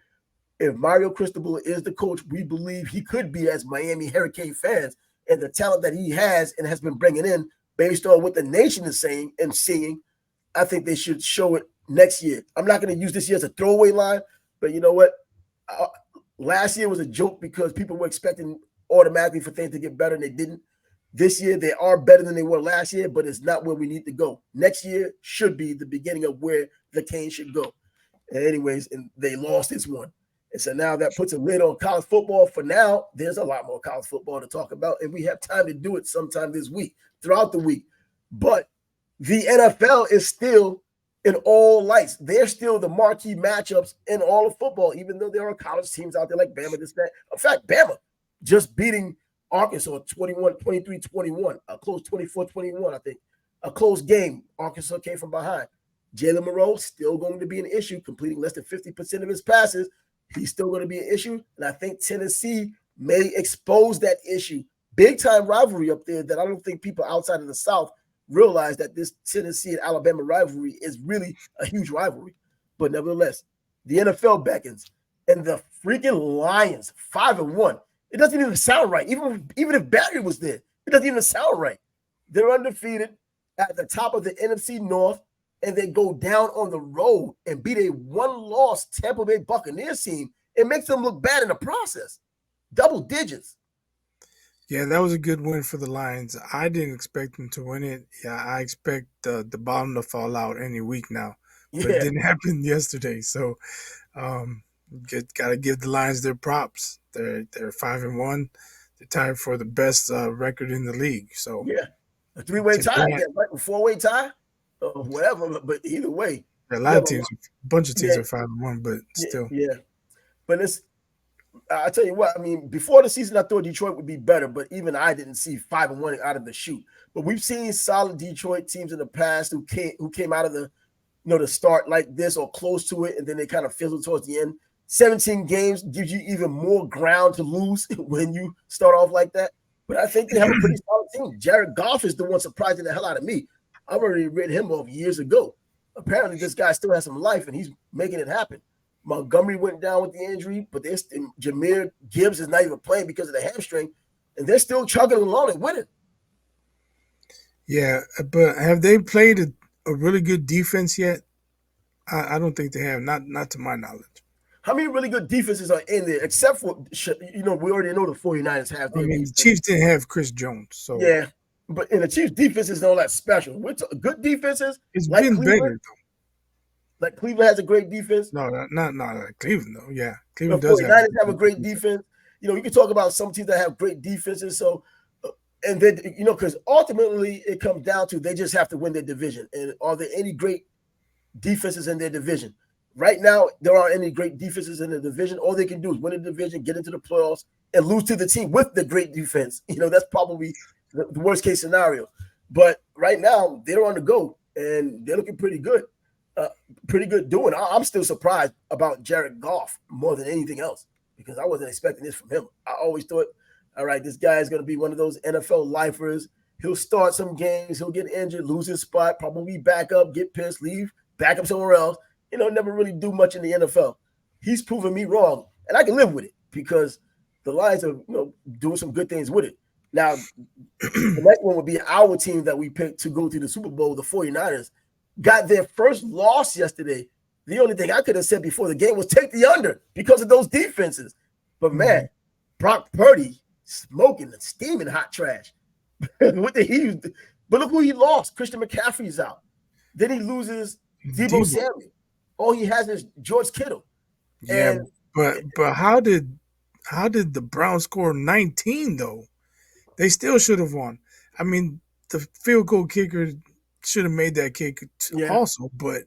If Mario Cristobal is the coach we believe he could be as Miami Hurricane fans and the talent that he has and has been bringing in based on what the nation is saying and seeing, I think they should show it next year. I'm not going to use this year as a throwaway line, but you know what? Last year was a joke because people were expecting automatically for things to get better and they didn't. This year, they are better than they were last year, but it's not where we need to go. Next year should be the beginning of where the Canes should go. And anyways, and they lost this one. And so now that puts a lid on college football. For now, there's a lot more college football to talk about, and we have time to do it sometime this week, throughout the week. But the NFL is still in all lights. They're still the marquee matchups in all of football, even though there are college teams out there like Bama, this, that. In fact, Bama just beating Arkansas 21, 23-21, a close 24-21, I think. A close game. Arkansas came from behind. Jalen Monroe still going to be an issue, completing less than 50% of his passes. He's still going to be an issue. And I think Tennessee may expose that issue. Big time rivalry up there that I don't think people outside of the South realize that this Tennessee and Alabama rivalry is really a huge rivalry. But nevertheless, the NFL beckons. And the freaking Lions, 5-1. It doesn't even sound right. Even if Barry was there, it doesn't even sound right. They're undefeated at the top of the NFC North, and they go down on the road and beat a one-loss Tampa Bay Buccaneers team. It makes them look bad in the process. Double digits. Yeah, that was a good win for the Lions. I didn't expect them to win it. Yeah, I expect the bottom to fall out any week now, but it didn't happen yesterday. So, got to give the Lions their props. They're 5-1. They're tied for the best record in the league. So yeah, a three-way tie, right? A four-way tie, or whatever. But either way, a lot of teams, a bunch of teams are 5-1, but still, yeah. But it's. I tell you what, I mean, before the season, I thought Detroit would be better, but even I didn't see 5-1 out of the chute. But we've seen solid Detroit teams in the past who came out of the start like this or close to it, and then they kind of fizzled towards the end. 17 games gives you even more ground to lose when you start off like that. But I think they have a pretty solid team. Jared Goff is the one surprising the hell out of me. I've already written him off years ago. Apparently, this guy still has some life, and he's making it happen. Montgomery went down with the injury, but Jahmyr Gibbs is not even playing because of the hamstring, and they're still chugging along and winning. Yeah, but have they played a really good defense yet? I don't think they have, not to my knowledge. How many really good defenses are in there, except for, we already know the 49ers have their defense. The Chiefs didn't have Chris Jones. So yeah, but in the Chiefs' defense is not that special. Good defenses. It's like been Cleveland, better, though. Like Cleveland has a great defense. No, not like Cleveland, though. Yeah, Cleveland does have a great defense. You can talk about some teams that have great defenses. So, and then, because ultimately it comes down to they just have to win their division. And are there any great defenses in their division? Right now, there aren't any great defenses in the division. All they can do is win the division, get into the playoffs, and lose to the team with the great defense. That's probably the worst case scenario. But right now, they're on the go, and they're looking pretty good. Doing. I'm still surprised about Jared Goff more than anything else because I wasn't expecting this from him. I always thought, all right, this guy is going to be one of those NFL lifers. He'll start some games, he'll get injured, lose his spot, probably back up, get pissed, leave, back up somewhere else. Never really do much in the NFL. He's proven me wrong, and I can live with it because the Lions are doing some good things with it. Now, the next one would be our team that we picked to go to the Super Bowl, the 49ers. Got their first loss yesterday. The only thing I could have said before the game was take the under because of those defenses. But man, Brock Purdy smoking and steaming hot trash. But look who he lost. Christian McCaffrey's out. Then he loses Deebo Samuel. All he has is George Kittle. Yeah, but how did the Browns score 19 though? They still should have won. I mean, the field goal kicker should have made that kick also, but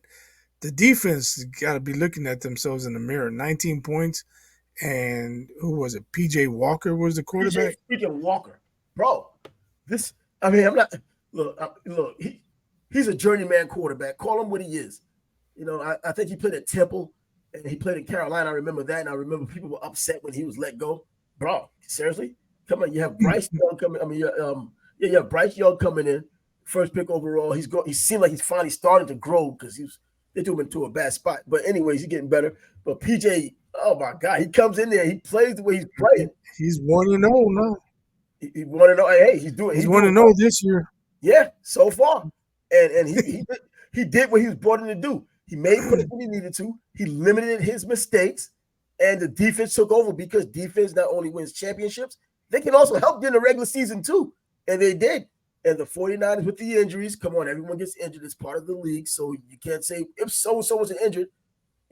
the defense got to be looking at themselves in the mirror. 19 points, and who was it? PJ Walker was the quarterback. PJ Walker, bro. I'm not. Look. He's a journeyman quarterback. Call him what he is. I think he played at Temple and he played in Carolina. I remember that, and I remember people were upset when he was let go. Bro, seriously, come on. You have Bryce Young coming. You have Bryce Young coming in. First pick overall. He seemed like he's finally starting to grow because they threw him into a bad spot. But anyways, he's getting better. But PJ, oh my God, he comes in there, he plays the way he's playing. He's 1-0 now. He 1-0. Hey, he's 1-0 this year. Yeah, so far. And he did what he was brought in to do. He made plays when he needed to. He limited his mistakes, and the defense took over because defense not only wins championships, they can also help during the regular season too. And they did. And the 49ers with the injuries, come on, everyone gets injured. It's part of the league. So you can't say if so-and-so wasn't injured.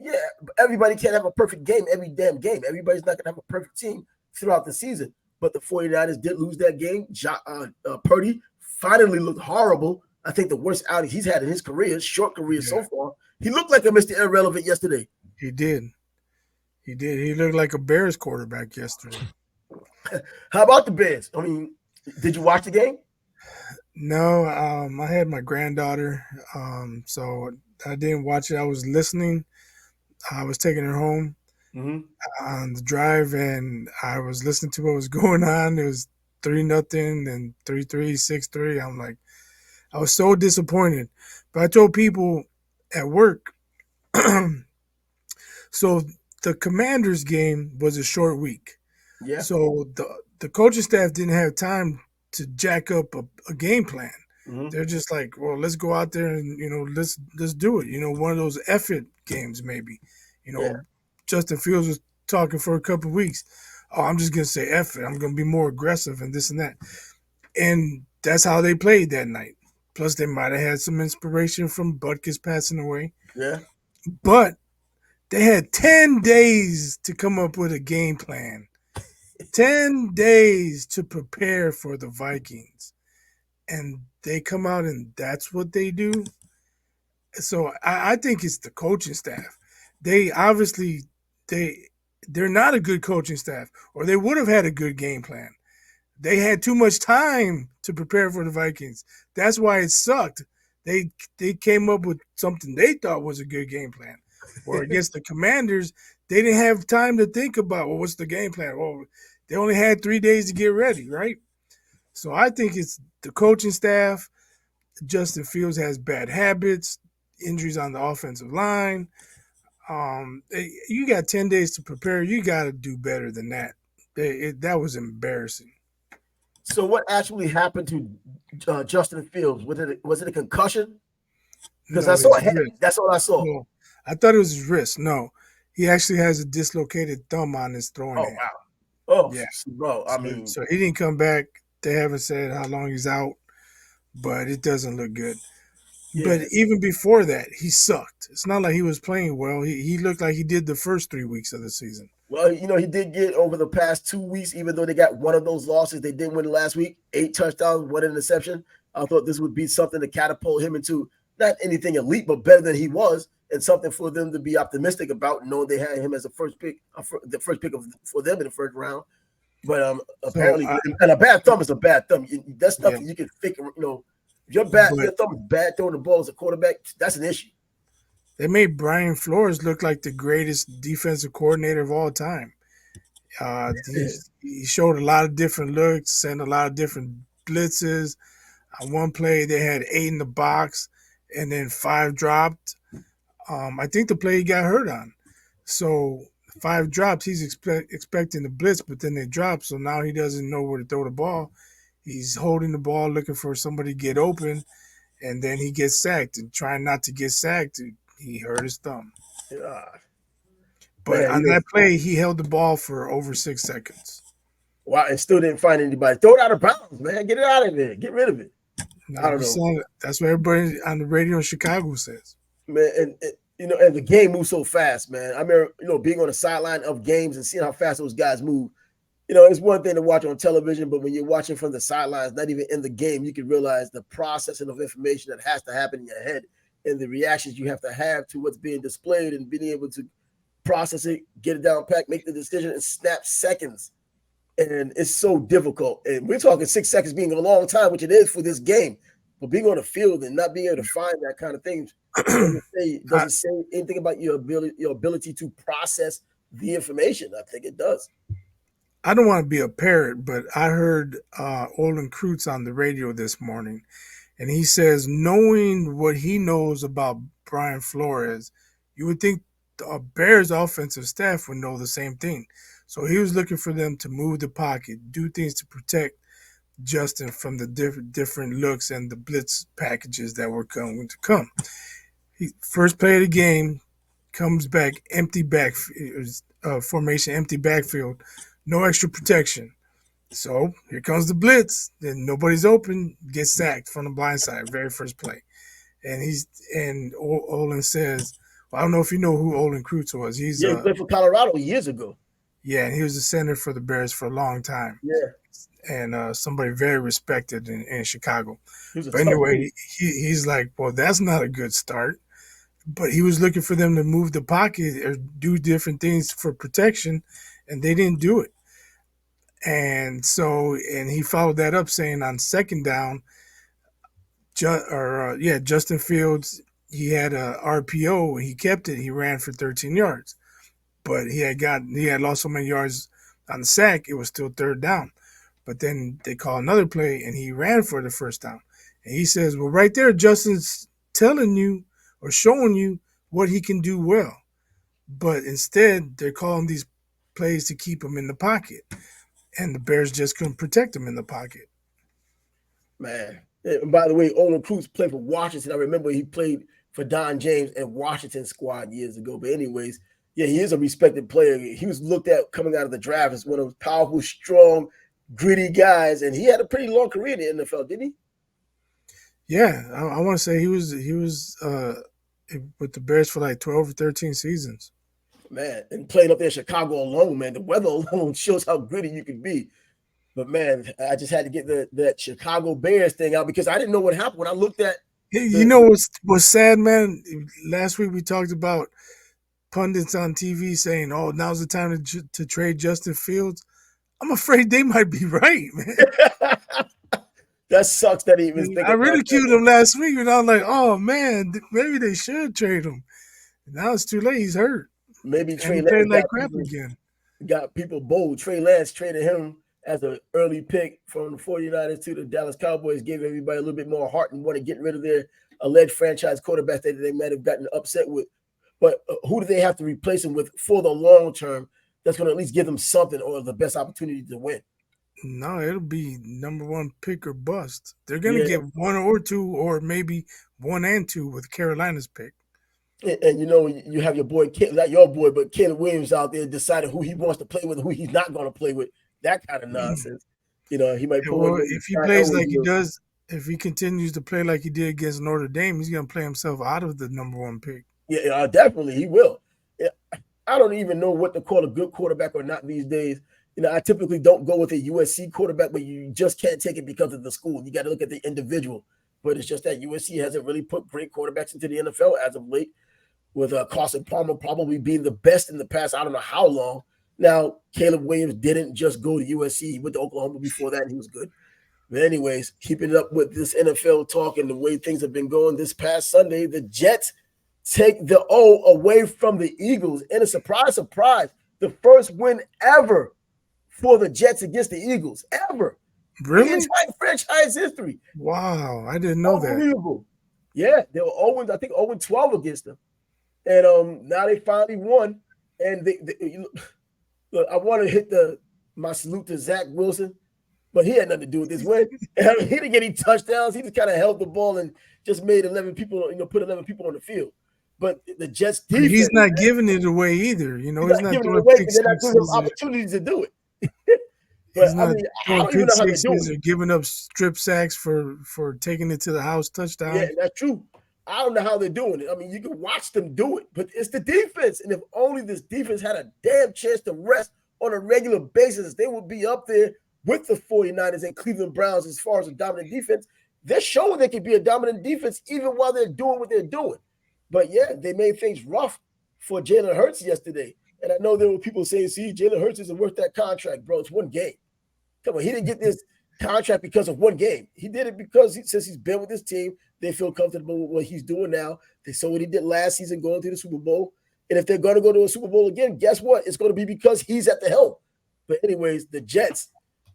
Yeah, everybody can't have a perfect game every damn game. Everybody's not going to have a perfect team throughout the season. But the 49ers did lose that game. Purdy finally looked horrible. I think the worst outing he's had in his career, short career so far. He looked like a Mr. Irrelevant yesterday. He did. He looked like a Bears quarterback yesterday. How about the Bears? I mean, did you watch the game? No, I had my granddaughter, so I didn't watch it. I was listening. I was taking her home Mm-hmm. on the drive, and I was listening to what was going on. It was 3-0, and 3-3, 6-3. I'm like, I was so disappointed. But I told people at work, so the Commanders game was a short week. Yeah. So the coaching staff didn't have time to jack up a game plan. Mm-hmm. They're just like, well, let's go out there and let's do it. One of those effort games maybe. You Yeah. know, Justin Fields was talking for a couple of weeks. Oh, I'm just gonna say effort. I'm gonna be more aggressive and this and that. And that's how they played that night. Plus, they might have had some inspiration from Butkus passing away, Yeah. but they had 10 days to come up with a game plan. 10 days to prepare for the Vikings, and they come out and that's what they do. So I think it's the coaching staff. They obviously they they're not a good coaching staff, or they would have had a good game plan. They had too much time to prepare for the Vikings. That's why it sucked. They came up with something they thought was a good game plan. Or against the Commanders, they didn't have time to think about, well, what's the game plan? Well, they only had 3 days to get ready, right? So I think it's the coaching staff. Justin Fields has bad habits, injuries on the offensive line. You got 10 days to prepare. You got to do better than that. That was embarrassing. So what actually happened to Justin Fields? Was it a concussion? Because I No, saw his a head. wrist. That's all I saw. No, I thought it was his wrist. No, he actually has a dislocated thumb on his throwing Oh hand. wow. Oh, Yeah, bro. I so, mean, so he didn't come back. They haven't said how long he's out, but it doesn't look good. But yeah. even before that, he sucked. It's not like he was playing well. He looked like he did the first 3 weeks of the season. Well, he did get over the past 2 weeks, even though they got one of those losses. They didn't win last week, 8 touchdowns, one interception. I thought this would be something to catapult him into not anything elite, but better than he was, and something for them to be optimistic about, knowing they had him as a first pick, the first pick for them in the first round. But So apparently, and a bad thumb is a bad thumb. That's yeah, nothing you can fix. If your but thumb is bad throwing the ball as a quarterback, that's an issue. they made Brian Flores look like the greatest defensive coordinator of all time. He showed a lot of different looks, sent a lot of different blitzes. On one play, they had 8 in the box, and then 5 dropped. I think the play he got hurt on. So 5 drops, he's expecting the blitz, but then they drop. So now he doesn't know where to throw the ball. He's holding the ball, looking for somebody to get open, and then he gets sacked. And trying not to get sacked, he hurt his thumb. Ah, But man, on that play, he held the ball for over 6 seconds. wow, and still didn't find anybody. Throw it out of bounds, man. Get it out of there. Get rid of it. I No, don't know, that's what everybody on the radio in Chicago says. man. And the game moves so fast, man. I remember, being on the sideline of games and seeing how fast those guys move. It's one thing to watch on television, but when you're watching from the sidelines, not even in the game, you can realize the processing of information that has to happen in your head and the reactions you have to what's being displayed and being able to process it, get it down pack, make the decision in snap seconds. And it's so difficult. And we're talking 6 seconds being a long time, which it is for this game. But being on the field and not being able to find that kind of thing does it say anything about your ability to process the information? I think it does. I don't want to be a parrot, but I heard Olin Kreutz on the radio this morning, and he says, knowing what he knows about Brian Flores, you would think the Bears offensive staff would know the same thing. So he was looking for them to move the pocket, do things to protect Justin from the different looks and the blitz packages that were going to come. First play of the game, comes back, empty back formation, empty backfield, no extra protection. So here comes the blitz. Then nobody's open, gets sacked from the blind side, very first play. And Olin says, well, I don't know if you know who Olin Kreutz was. He's Yeah, he played for Colorado years ago. yeah, and he was the center for the Bears for a long time, Yeah, and somebody very respected in Chicago. he was a But tough dude. anyway, he's like, well, that's not a good start. But he was looking for them to move the pocket or do different things for protection, and they didn't do it. And he followed that up saying on second down, Justin Fields, he had a RPO, he kept it, he ran for 13 yards, but he had lost so many yards on the sack, it was still third down. But then they call another play and he ran for the first down. And he says, well, right there, Justin's telling you or showing you what he can do well. But instead, they're calling these plays to keep him in the pocket. And the Bears just couldn't protect him in the pocket. Man. And by the way, Olin Cruz played for Washington. I remember he played for Don James and Washington squad years ago. But anyways, yeah, he is a respected player. He was looked at coming out of the draft as one of those powerful, strong, gritty guys, and he had a pretty long career in the NFL, didn't he? Yeah, I want to say he was with the Bears for like 12 or 13 seasons. Man, and playing up there in Chicago alone, man, the weather alone shows how gritty you can be. But man, I just had to get that Chicago Bears thing out because I didn't know what happened when I looked at You the. know what's sad, man? Last week we talked about pundits on TV saying, "Oh, now's the time to trade Justin Fields." I'm afraid they might be right, man. That sucks that he even I thinking about that. ridiculed him last week, and I was like, "Oh man, maybe they should trade him." Now it's too late. He's hurt, Maybe and Trey he Lance played like crap again. got people bold. Trey Lance traded him as an early pick from the 49ers to the Dallas Cowboys, gave everybody a little bit more heart and want to get rid of their alleged franchise quarterback that they might have gotten upset with. But who do they have to replace him with for the long term that's going to at least give them something or the best opportunity to win? No, it'll be number one pick or bust. They're gonna Yeah, get one or two, or maybe one and two with Carolina's pick. and you know you have your boy, not your boy, but Caleb Williams out there deciding who he wants to play with and who he's not going to play with. That kind of nonsense. You know, he might pull Well, in if he John plays Elway like he deal. does, if he continues to play like he did against Notre Dame, he's gonna play himself out of the number one pick. Yeah, definitely he will. Yeah, I don't even know what to call a good quarterback or not these days. You know, I typically don't go with a USC quarterback, but you just can't take it because of the school. You got to look at the individual. But it's just that USC hasn't really put great quarterbacks into the NFL as of late, with Carson Palmer probably being the best in the past, I don't know how long. Now, Caleb Williams didn't just go to USC. He went to Oklahoma before that, and he was good. But anyways, keeping it up with this NFL talk and the way things have been going this past Sunday, the Jets take the O away from the Eagles. And a surprise, the first win ever for the Jets against the Eagles, ever. In Really? entire franchise history. Wow, I didn't know that. Unbelievable. Yeah, they were 0, I think 0-12 against them. And now they finally won. And look, I want to hit my salute to Zach Wilson, but he had nothing to do with this win. He didn't get any touchdowns. He just kind of held the ball and just made 11 people, put 11 people on the field. But the Jets But defense, he's not man, giving it away either. You know, he's he's not not giving it throwing away pick because they're not giving him sixes. opportunities to do it. He's But I not mean, I throwing don't even pick know how they're doing sixes it. or giving up strip sacks for taking it to the house Yeah, touchdown. that's true. I don't know how they're doing it. I mean, you can watch them do it, but it's the defense. And if only this defense had a damn chance to rest on a regular basis, they would be up there with the 49ers and Cleveland Browns as far as a dominant defense. They're showing they can be a dominant defense even while they're doing what they're doing. But yeah, they made things rough for Jalen Hurts yesterday. And I know there were people saying, see, Jalen Hurts isn't worth that contract, bro. It's one game. Come on, he didn't get this contract because of one game. He did it because since he's been with this team, they feel comfortable with what he's doing now. They saw what he did last season going to the Super Bowl. And if they're going to go to a Super Bowl again, guess what? It's going to be because he's at the helm. But anyways, the Jets,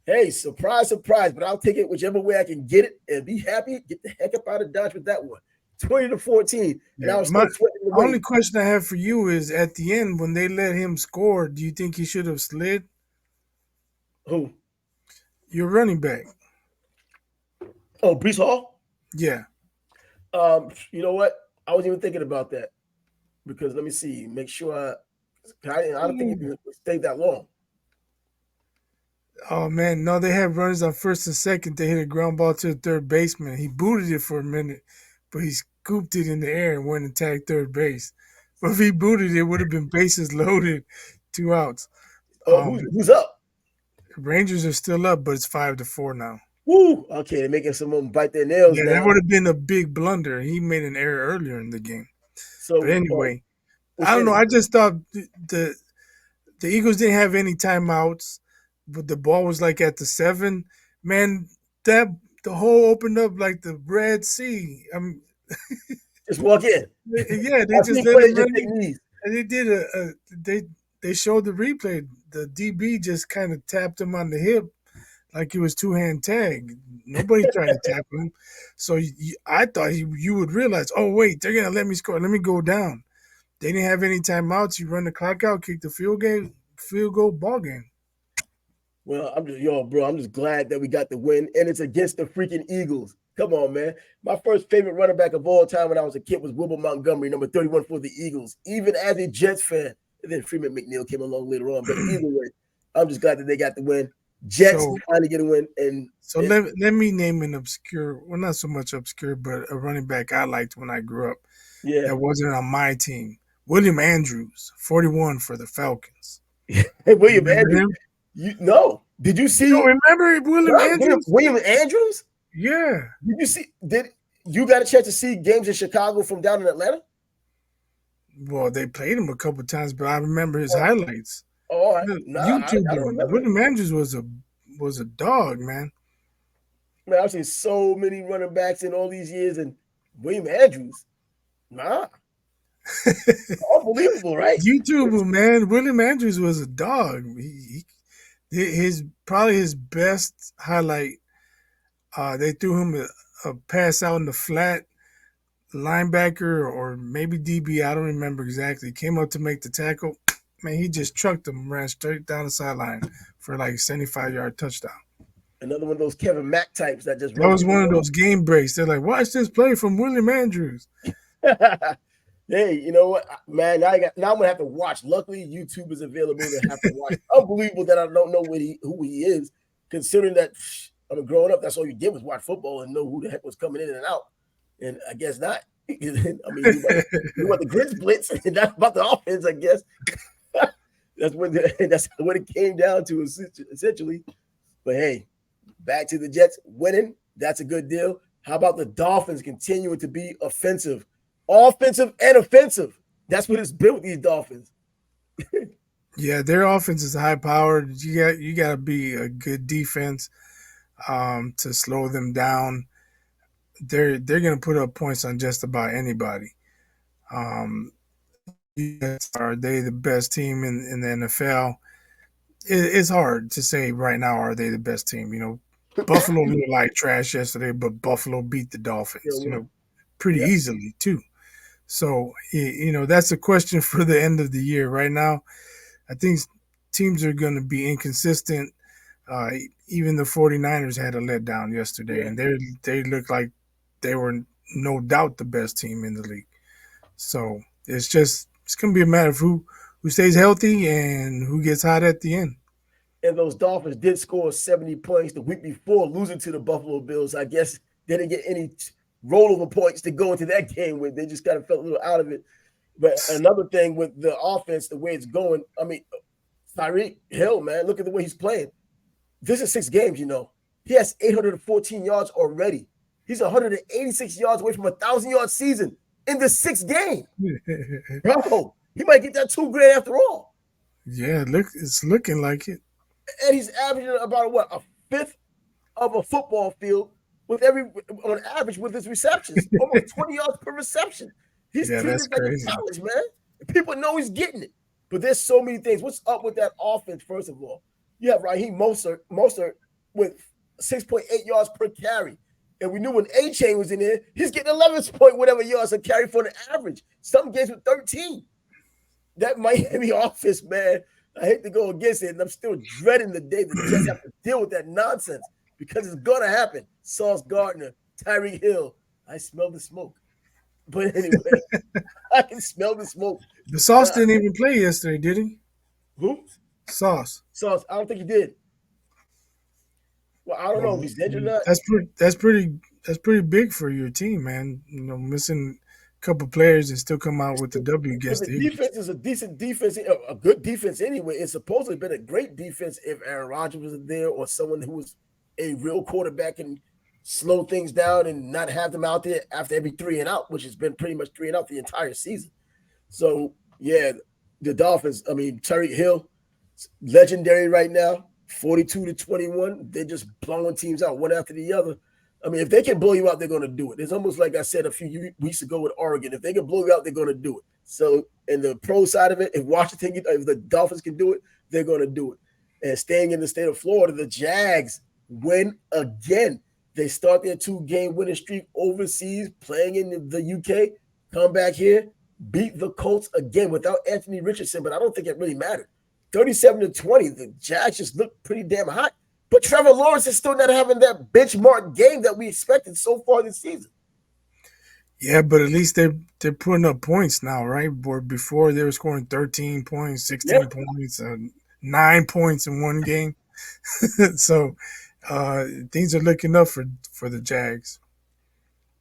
hey, surprise, surprise. But I'll take it whichever way I can get it and be happy. Get the heck up out of Dodge with that one. 20-14. And Yeah, I was still sweating the only way. question I have for you is at the end when they let him score, do you think he should have slid? Who? Your running back. Oh, Brees Hall? Yeah. You know what? I wasn't even thinking about that because let me see. Make sure I don't think he stayed that long. Oh man, no, they had runners on first and second. They hit a ground ball to the third baseman. He booted it for a minute, but he scooped it in the air and went and tagged third base. But if he booted it, would have been bases loaded, 2 outs. Who's up? Rangers are still up, but it's 5-4 now. Woo! Okay, they're making someone bite their nails Yeah, that now. would have been a big blunder. He made an error earlier in the game. But So, anyway, I which don't know. inning? I just thought the Eagles didn't have any timeouts. but the ball was like at the 7. Man, that the hole opened up like the Red Sea. Just walk in. Yeah, they I just see let him players run just take knees. and they did they showed the replay. The DB just kind of tapped him on the hip like it was two-hand tag. Nobody tried to tackle him. So I thought you would realize, oh wait, they're gonna let me score. Let me go down. They didn't have any timeouts. You run the clock out, kick the field goal, ball game. Well, bro. I'm just glad that we got the win, and it's against the freaking Eagles. Come on, man. My first favorite running back of all time when I was a kid was Wilbur Montgomery, number 31 for the Eagles, even as a Jets fan. And then Freeman McNeil came along later on. But either way, I'm just glad that they got the win. Jets So finally get a win. And so let me name an obscure, well, not so much obscure, but a running back I liked when I grew up yeah. that wasn't on my team. William Andrews, 41 for the Falcons. Hey, You William remember Andrews. him? Did you You don't see remember William Andrews? William Andrews? Yeah. Did you got a chance to see games in Chicago from down in Atlanta? Well, they played him a couple times, but I remember his highlights. Oh, all right. Look, Nah, YouTube I don't him. remember. William Andrews was a dog, man. Man, I've seen so many running backs in all these years, and William Andrews, nah, unbelievable, right? YouTube him, man. William Andrews was a dog. His probably his best highlight. They threw him a pass out in the flat, linebacker or maybe DB. I don't remember exactly. Came up to make the tackle. Man, he just trucked him, ran straight down the sideline for like 75-yard touchdown. Another one of those Kevin Mack types that just That run was people one of those game breaks. They're like, watch this play from William Andrews. over. Hey, you know what, man? Now I'm gonna have to watch. Luckily, YouTube is available to have to watch. Unbelievable that I don't know who he is, considering that I mean, growing up, that's all you did was watch football and know who the heck was coming in and out. And I guess not. I mean, you want the Grizz blitz, and that's about the offense, I guess. that's what it came down to, essentially. But hey, back to the Jets winning. That's a good deal. How about the Dolphins continuing to be offensive and offensive? That's what it's been with these Dolphins. Yeah, their offense is high powered. You got to be a good defense to slow them down. They're going to put up points on just about anybody. Um, are they the best team in the NFL? It's hard to say right now. Are they the best team? Buffalo looked like trash yesterday, but Buffalo beat the Dolphins. Pretty Yeah. easily too. So that's a question for the end of the year. Right now, I think teams are going to be inconsistent. Even the 49ers had a letdown yesterday, Yeah. and they look like they were no doubt the best team in the league. So it's going to be a matter of who stays healthy and who gets hot at the end. And those Dolphins did score 70 points the week before losing to the Buffalo Bills. I guess they didn't get any rollover points to go into that game with. They just kind of felt a little out of it. But another thing with the offense, the way it's going, I mean, Tyreek Hill, man, look at the way he's playing. This is 6 games, He has 814 yards already. He's 186 yards away from a 1,000-yard season in the 6th game. Bro, he might get that $2,000 after all. Yeah, it's looking like it. And he's averaging about a fifth of a football field on average with his receptions, almost 20 yards per reception. He's treated like a college, man. People know he's getting it. But there's so many things. What's up with that offense, first of all? You have Raheem Mostert with 6.8 yards per carry. And we knew when A-Chain was in there, he's getting 11 point whatever yards a carry for the average. Some games with 13. That Miami offense, man, I hate to go against it, and I'm still dreading the day the Jets have to deal with that nonsense because it's going to happen. Sauce Gardner, Tyreek Hill, I smell the smoke. But anyway, I can smell the smoke. The Sauce didn't even play yesterday, did he? Who? Sauce. I don't think he did. Well, I don't know if he's injured or not. That's pretty big for your team, man. Missing a couple players and still come out with the W against the defense is a decent defense, a good defense anyway. It's supposedly been a great defense if Aaron Rodgers was there or someone who was a real quarterback and slow things down and not have them out there after every 3 and out, which has been pretty much 3 and out the entire season. So, yeah, the Dolphins, I mean, Tyreek Hill, legendary right now. 42-21. They're just blowing teams out one after the other. I mean, if they can blow you out, they're going to do it. It's almost like I said a few weeks ago with Oregon. If they can blow you out, they're going to do it. So, in the pro side of it, if the Dolphins can do it, they're going to do it. And staying in the state of Florida, the Jags win again. They start their 2-game winning streak overseas, playing in the UK, come back here, beat the Colts again without Anthony Richardson, but I don't think it really mattered. 37-20, the Jags just look pretty damn hot. But Trevor Lawrence is still not having that benchmark game that we expected so far this season. Yeah, but at least they're putting up points now, right? Where before they were scoring 13 points, 16 points, 9 points in one game. So things are looking up for the Jags.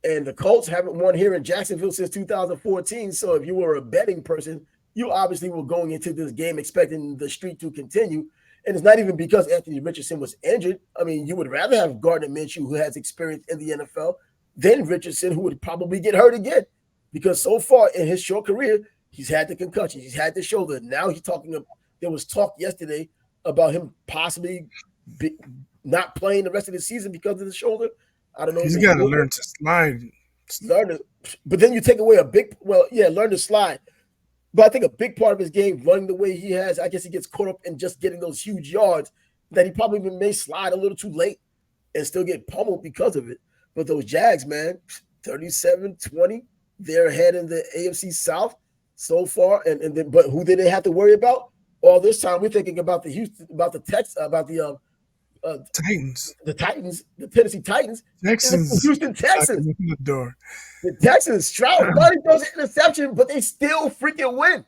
And the Colts haven't won here in Jacksonville since 2014. So if you were a betting person, you obviously were going into this game expecting the streak to continue. And it's not even because Anthony Richardson was injured. I mean, you would rather have Gardner Minshew, who has experience in the NFL, than Richardson, who would probably get hurt again. Because so far in his short career, he's had the concussion, he's had the shoulder. Now he's talking. There was talk yesterday about him possibly not playing the rest of the season because of the shoulder. I don't know. He's got to learn to slide. But then you take away learn to slide. But I think a big part of his game, running the way he has, I guess he gets caught up in just getting those huge yards that he probably may slide a little too late and still get pummeled because of it. But those Jags, man, 37-20, they're ahead in the AFC South so far. But who did they have to worry about? All this time we're thinking about the Titans, the Tennessee Titans, Texans, the Houston Texans. The door. The Texans, Stroud, Buddy throws an interception, but they still freaking win.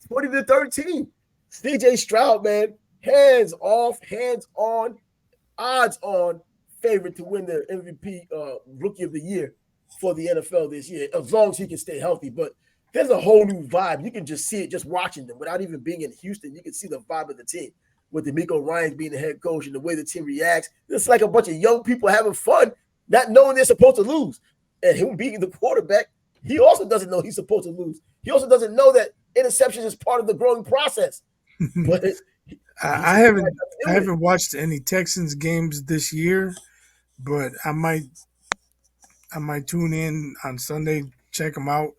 20-13. CJ Stroud, man, hands off, hands on, odds on favorite to win the MVP Rookie of the Year for the NFL this year, as long as he can stay healthy. But there's a whole new vibe. You can just see it just watching them without even being in Houston. You can see the vibe of the team with D'Amico Ryans being the head coach and the way the team reacts. It's like a bunch of young people having fun, not knowing they're supposed to lose. And him being the quarterback, he also doesn't know he's supposed to lose. He also doesn't know that interceptions is part of the growing process. But I haven't watched any Texans games this year, but I might tune in on Sunday, check them out.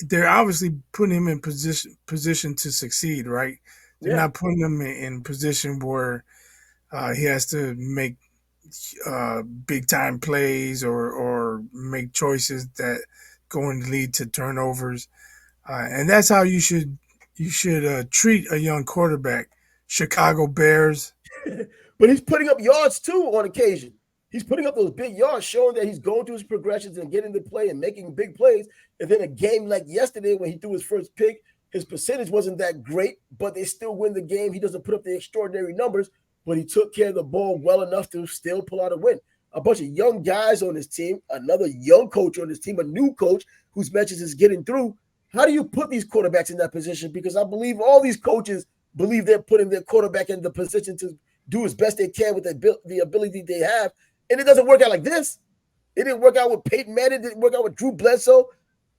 They're obviously putting him in position to succeed, right? They're not putting him in position where he has to make big time plays or make choices that going to lead to turnovers, and that's how you should treat a young quarterback. Chicago Bears. But he's putting up yards too on occasion. He's putting up those big yards, showing that he's going through his progressions and getting the play and making big plays. And then a game like yesterday when he threw his first pick, his percentage wasn't that great, but they still win the game. He doesn't put up the extraordinary numbers, but he took care of the ball well enough to still pull out a win. A bunch of young guys on his team, another young coach on his team, a new coach whose message is getting through. How do you put these quarterbacks in that position? Because I believe all these coaches believe they're putting their quarterback in the position to do as best they can with the ability they have. And it doesn't work out like this. It didn't work out with Peyton Manning. It didn't work out with Drew Bledsoe.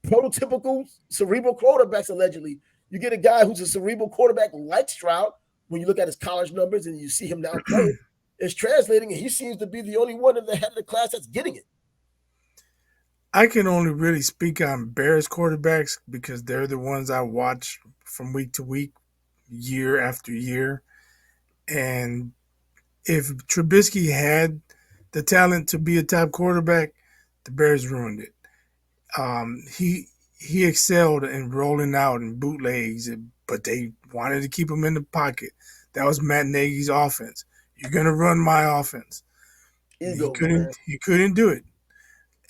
Prototypical cerebral quarterbacks, allegedly. You get a guy who's a cerebral quarterback like Stroud. When you look at his college numbers and you see him now playing, it's translating, and he seems to be the only one in the head of the class that's getting it. I can only really speak on Bears quarterbacks because they're the ones I watch from week to week, year after year. And if Trubisky had the talent to be a top quarterback, the Bears ruined it. He excelled in rolling out and bootlegs, but they wanted to keep him in the pocket. That was Matt Nagy's offense. You're gonna run my offense. He couldn't do it.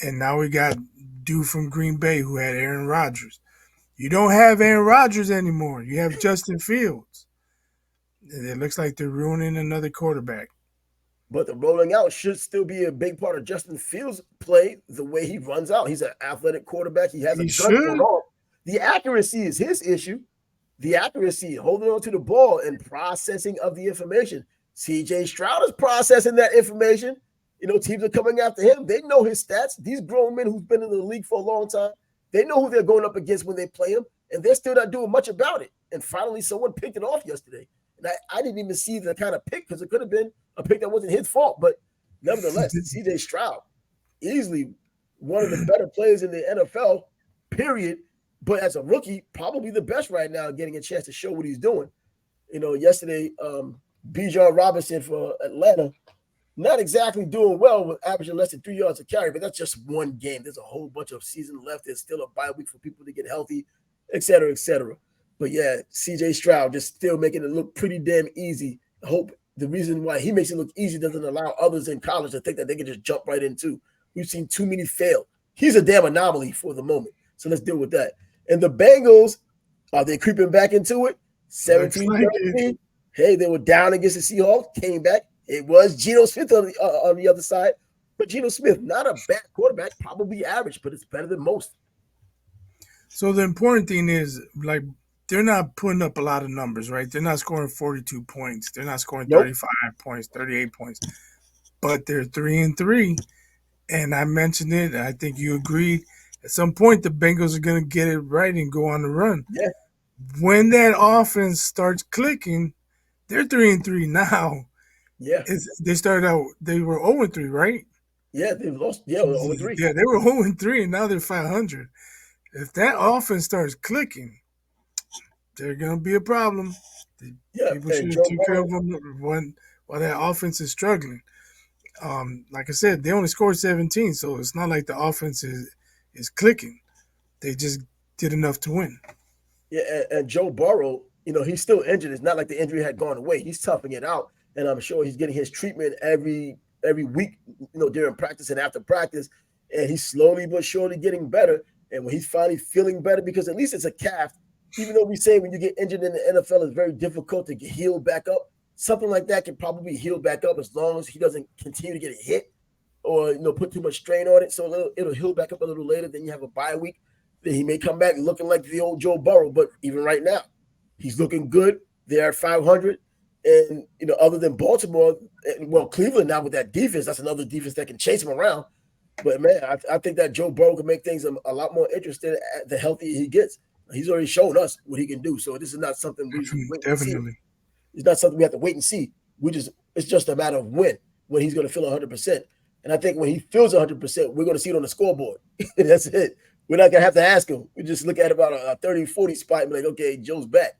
And now we got dude from Green Bay who had Aaron Rodgers. You don't have Aaron Rodgers anymore. You have Justin Fields. It looks like they're ruining another quarterback. But the rolling out should still be a big part of Justin Fields' play, the way he runs out. He's an athletic quarterback. He has a gun for all. The accuracy is his issue. The accuracy, holding on to the ball and processing of the information. CJ Stroud is processing that information. You know, teams are coming after him. They know his stats. These grown men who've been in the league for a long time, they know who they're going up against when they play him, and they're still not doing much about it. And finally, someone picked it off yesterday. And I didn't even see the kind of pick because it could have been a pick that wasn't his fault. But nevertheless, CJ Stroud, easily one of the better players in the NFL, period. But as a rookie, probably the best right now, getting a chance to show what he's doing. Yesterday, Bijan Robinson for Atlanta, not exactly doing well with averaging less than 3 yards a carry, but that's just one game. There's a whole bunch of season left. There's still a bye week for people to get healthy, et cetera, et cetera. But yeah, CJ Stroud just still making it look pretty damn easy. I hope the reason why he makes it look easy doesn't allow others in college to think that they can just jump right into. We've seen too many fail. He's a damn anomaly for the moment. So let's deal with that. And the Bengals, are they creeping back into it? Looks 17 like it. 13. Hey, they were down against the Seahawks, came back. It was Geno Smith on the other side. But Geno Smith, not a bad quarterback, probably average, but it's better than most. So the important thing is, like, they're not putting up a lot of numbers, right? They're not scoring 42 points. They're not scoring Nope. 35 points, 38 points. But they're 3-3. And I mentioned it. I think you agreed. At some point, the Bengals are going to get it right and go on the run. Yeah. When that offense starts clicking, they're 3-3 now. Yeah. They started out, they were 0-3, right? Yeah, they lost. Yeah, 0-3. Yeah, they were 0-3, and now they're 500. If that offense starts clicking, they're going to be a problem. Yeah, People and should have Joe took care of Burrow. them while that offense is struggling. Like I said, they only scored 17, so it's not like the offense is clicking. They just did enough to win. Yeah, and Joe Burrow, he's still injured. It's not like the injury had gone away. He's toughing it out, and I'm sure he's getting his treatment every week, during practice and after practice, and he's slowly but surely getting better. And when he's finally feeling better, because at least it's a calf, even though we say when you get injured in the NFL, it's very difficult to get healed back up. Something like that can probably heal back up as long as he doesn't continue to get hit or put too much strain on it. So it'll heal back up a little later. Then you have a bye week. Then he may come back looking like the old Joe Burrow. But even right now, he's looking good. They're at 500. And other than Baltimore, well, Cleveland now with that defense, that's another defense that can chase him around. But man, I think that Joe Burrow can make things a lot more interesting the healthier he gets. He's already shown us what he can do. So this is not something we just wait and see. Definitely. It's not something we have to wait and see. It's just a matter of when he's going to feel 100%. And I think when he feels 100%, we're going to see it on the scoreboard. That's it. We're not going to have to ask him. We just look at about a 30, 40 spot and be like, okay, Joe's back.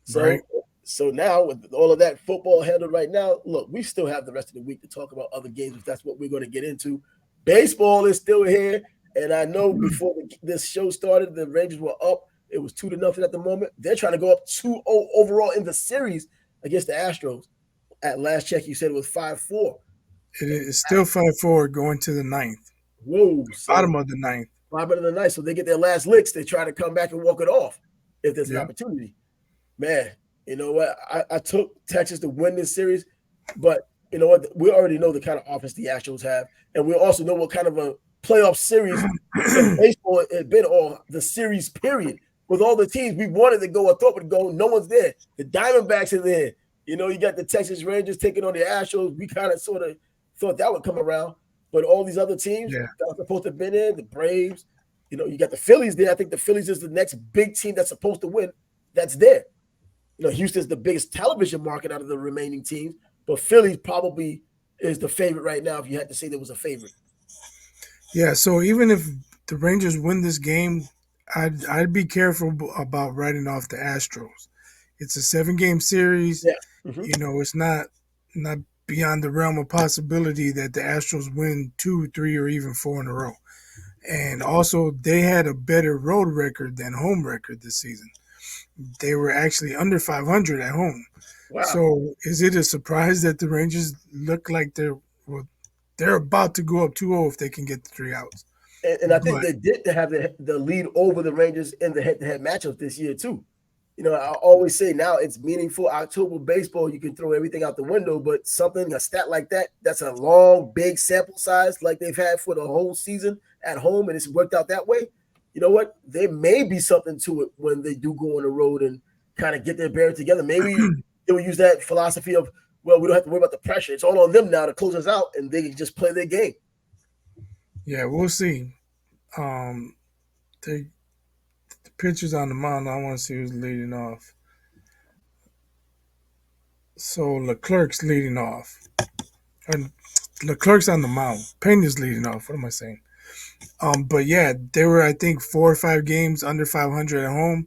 So, Right. so now with all of that football handled right now, look, we still have the rest of the week to talk about other games if that's what we're going to get into. Baseball is still here. And I know before this show started, the Rangers were up. It was 2-0 at the moment. They're trying to go up 2-0 overall in the series against the Astros. At last check, you said it was 5-4. It is still 5-4 going to the ninth, Whoa. bottom So of the ninth. bottom of the ninth. So they get their last licks. They try to come back and walk it off if there's an Yeah. opportunity. Man, you know what? I took Texas to win this series, but you know what? We already know the kind of offense the Astros have, and we also know what kind of a playoff series in baseball has been all the series period. With all the teams we wanted to go, I thought would go, no one's there. The Diamondbacks are there. You got the Texas Rangers taking on the Astros. We kind of sort of thought that would come around, but all these other teams Yeah. that are supposed to have been in, the Braves, you got the Phillies there. I think the Phillies is the next big team that's supposed to win. That's there. Houston's the biggest television market out of the remaining teams, but Philly probably is the favorite right now if you had to say there was a favorite. Yeah. So even if the Rangers win this game, I'd be careful about writing off the Astros. It's a 7-game series. Yeah. Mm-hmm. It's not beyond the realm of possibility that the Astros win 2, 3, or even 4 in a row. And also, they had a better road record than home record this season. They were actually under 500 at home. Wow. So, is it a surprise that the Rangers look like they're about to go up 2-0 if they can get the 3 outs? And I think they did have the lead over the Rangers in the head-to-head matchups this year too. I always say now it's meaningful. October baseball, you can throw everything out the window, but a stat like that's a long, big sample size like they've had for the whole season at home, and it's worked out that way. You know what? There may be something to it when they do go on the road and kind of get their bearings together. Maybe they will use that philosophy of, well, we don't have to worry about the pressure. It's all on them now to close us out, and they can just play their game. Yeah, we'll see. The pitchers on the mound, I want to see who's leading off. So Leclerc's leading off. And Leclerc's on the mound. Pena's leading off. What am I saying? But yeah, they were I think 4 or 5 games under 500 at home,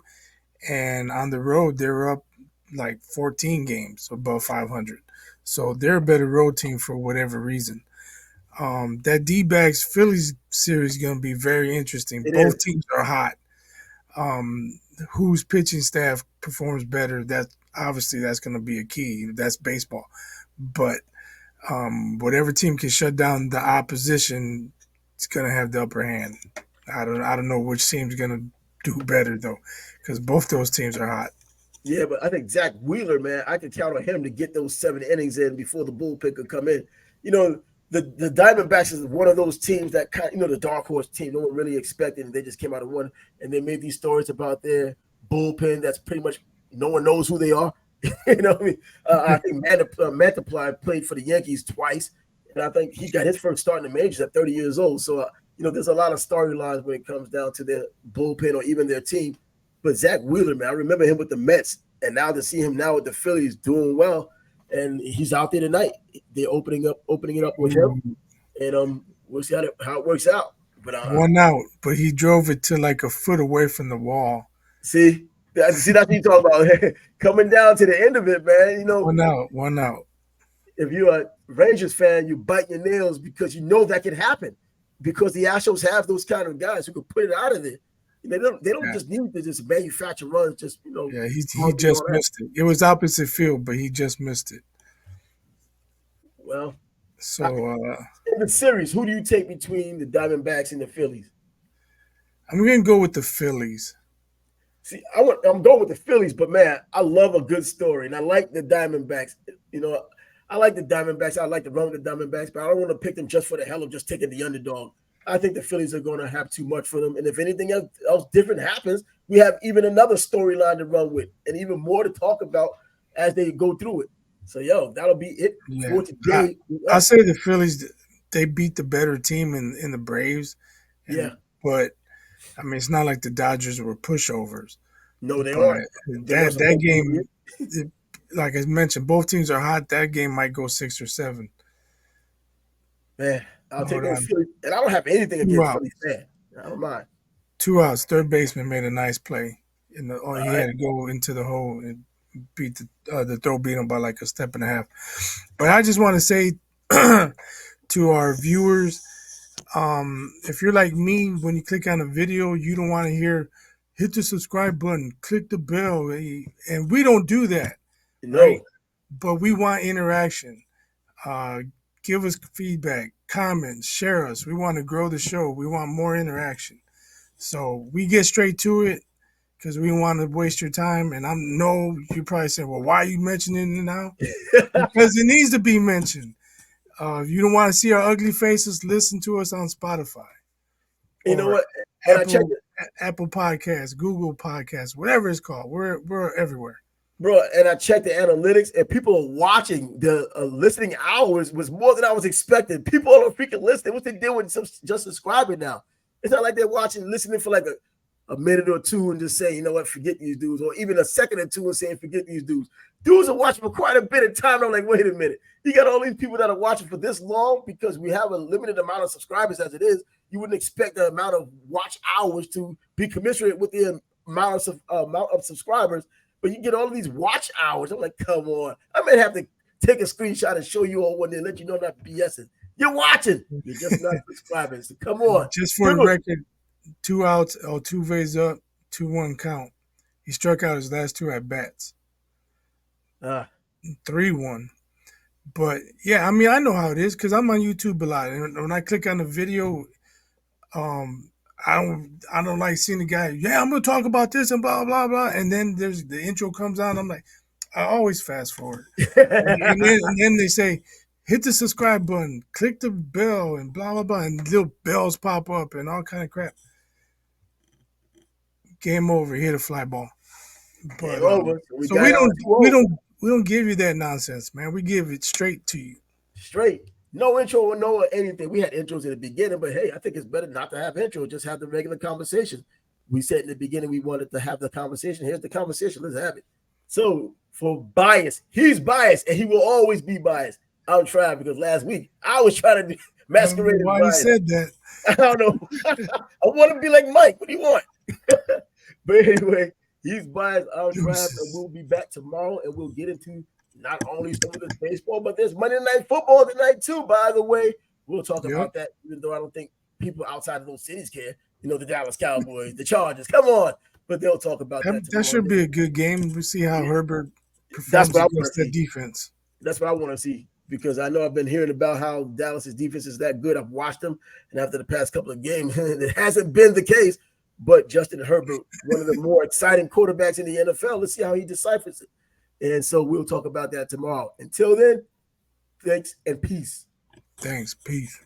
and on the road they were up like 14 games above 500. So they're a better road team for whatever reason. That D-backs Phillies series is going to be very interesting. It Both is. teams are hot. Whose pitching staff performs better? That obviously that's going to be a key. That's baseball, but whatever team can shut down the opposition is going to have the upper hand. I don't know which team's going to do better though, because both those teams are hot. Yeah, but I think Zach Wheeler, man, I could count on him to get those 7 innings in before the bullpen could come in. You know, the Diamondbacks is one of those teams that the dark horse team. No one really expected, and they just came out and won. And they made these stories about their bullpen. That's pretty much no one knows who they are. What I mean? I think Mantiply played for the Yankees twice, and I think he got his first start in the majors at 30 years old. So, there's a lot of storylines when it comes down to their bullpen or even their team. But Zach Wheeler, man, I remember him with the Mets, and now to see him now with the Phillies doing well, and he's out there tonight. They're opening it up with him, and we'll see how it works out. But 1 out, but he drove it to like a foot away from the wall. see, that's what you talk about. Coming down to the end of it, man. 1 out, 1 out. If you're a Rangers fan, you bite your nails because you know that can happen. Because the Astros have those kind of guys who can put it out of there. They don't just need to just manufacture runs. Yeah, he just missed it. It was opposite field, but he just missed it. Well, So in the series, who do you take between the Diamondbacks and the Phillies? I'm gonna go with the Phillies. See, I'm going with the Phillies, but man, I love a good story, and I like the Diamondbacks. I like the Diamondbacks. I like to run with the Diamondbacks, but I don't want to pick them just for the hell of just taking the underdog. I think the Phillies are going to have too much for them, and if anything else different happens, we have even another storyline to run with, and even more to talk about as they go through it. So, that'll be it Yeah, for today. I say the Phillies. They beat the better team in the Braves, Yeah, but I mean it's not like the Dodgers were pushovers. no, they But aren't. They weren't that supposed to be. game, like I mentioned, both teams are hot. That game might go 6 or 7. Man, I'll take Hold those on, Phillies, and I don't have anything 2 against Phillies outs. fan. I don't mind. 2 outs. Third baseman made a nice play. All He right. had to go into the hole and beat the throw beat him by like a step and a half. But I just want to say to our viewers, if you're like me, when you click on a video, you don't want to hear hit the subscribe button, click the bell, and we don't do that, right? No. But we want interaction. Uh, give us feedback, comments, share us. We want to grow the show. We want more interaction. So we get straight to it because we don't want to waste your time. And I know you're probably saying, well, why are you mentioning it now? Because it needs to be mentioned. If you don't want to see our ugly faces, listen to us on Spotify You know or what? And I checked Apple Apple Podcasts, Google Podcasts, whatever it's called. We're everywhere. bro, and I checked the analytics, and people are watching. The listening hours was more than I was expecting. People are freaking listening. What they doing? Just subscribing now. It's not like they're listening for like a minute or two and just saying, you know what, forget these dudes, or even a second or two and saying, forget these dudes. Dudes are watching for quite a bit of time. I'm like, wait a minute. You got all these people that are watching for this long because we have a limited amount of subscribers as it is. You wouldn't expect the amount of watch hours to be commensurate with the amount of subscribers, but you get all of these watch hours. I'm like, come on. I may have to take a screenshot and show you all one day and let you know I'm not BSing. You're watching. You're just not subscribing. So come on. Just for the record, 2 outs, Altuve's up, 2-1 count. He struck out his last 2 at bats. 3-1. But yeah, I mean, I know how it is because I'm on YouTube a lot, and when I click on the video, um, I don't like seeing the guy. Yeah, I'm gonna talk about this and blah blah blah, and then there's the intro comes on. I'm like, I always fast forward, and then they say, hit the subscribe button, click the bell, and blah blah blah, and little bells pop up and all kind of crap. Game over. Hit a fly ball. But Game over. So so got we it on don't we 2-0. don't we don't give you that nonsense, man. We give it straight to you. Straight. No intro or no anything. We had intros in the beginning, but hey, I think it's better not to have intro, just have the regular conversation. We said in the beginning we wanted to have the conversation. Here's the conversation. Let's have it. So for bias, he's biased and he will always be biased. I'm trying because last week I was trying to I don't masquerade know as why you bias. said that. I don't know. I want to be like Mike. What do you want? But anyway, he's biased. I'm Trav, and Deuces. we'll be back tomorrow and we'll get into not only some of this baseball, but there's Monday Night Football tonight too, by the way. We'll talk Yep. about that, even though I don't think people outside of those cities care. You know, the Dallas Cowboys, the Chargers, come on. But they'll talk about that That tomorrow. should be a good game. We see how Herbert That's performs what I want against to that see. defense. That's what I want to see because I know I've been hearing about how Dallas's defense is that good. I've watched them, and after the past couple of games, it hasn't been the case. But Justin Herbert, one of the more exciting quarterbacks in the NFL, let's see how he deciphers it. And so we'll talk about that tomorrow. Until then, thanks and peace. Thanks. Peace.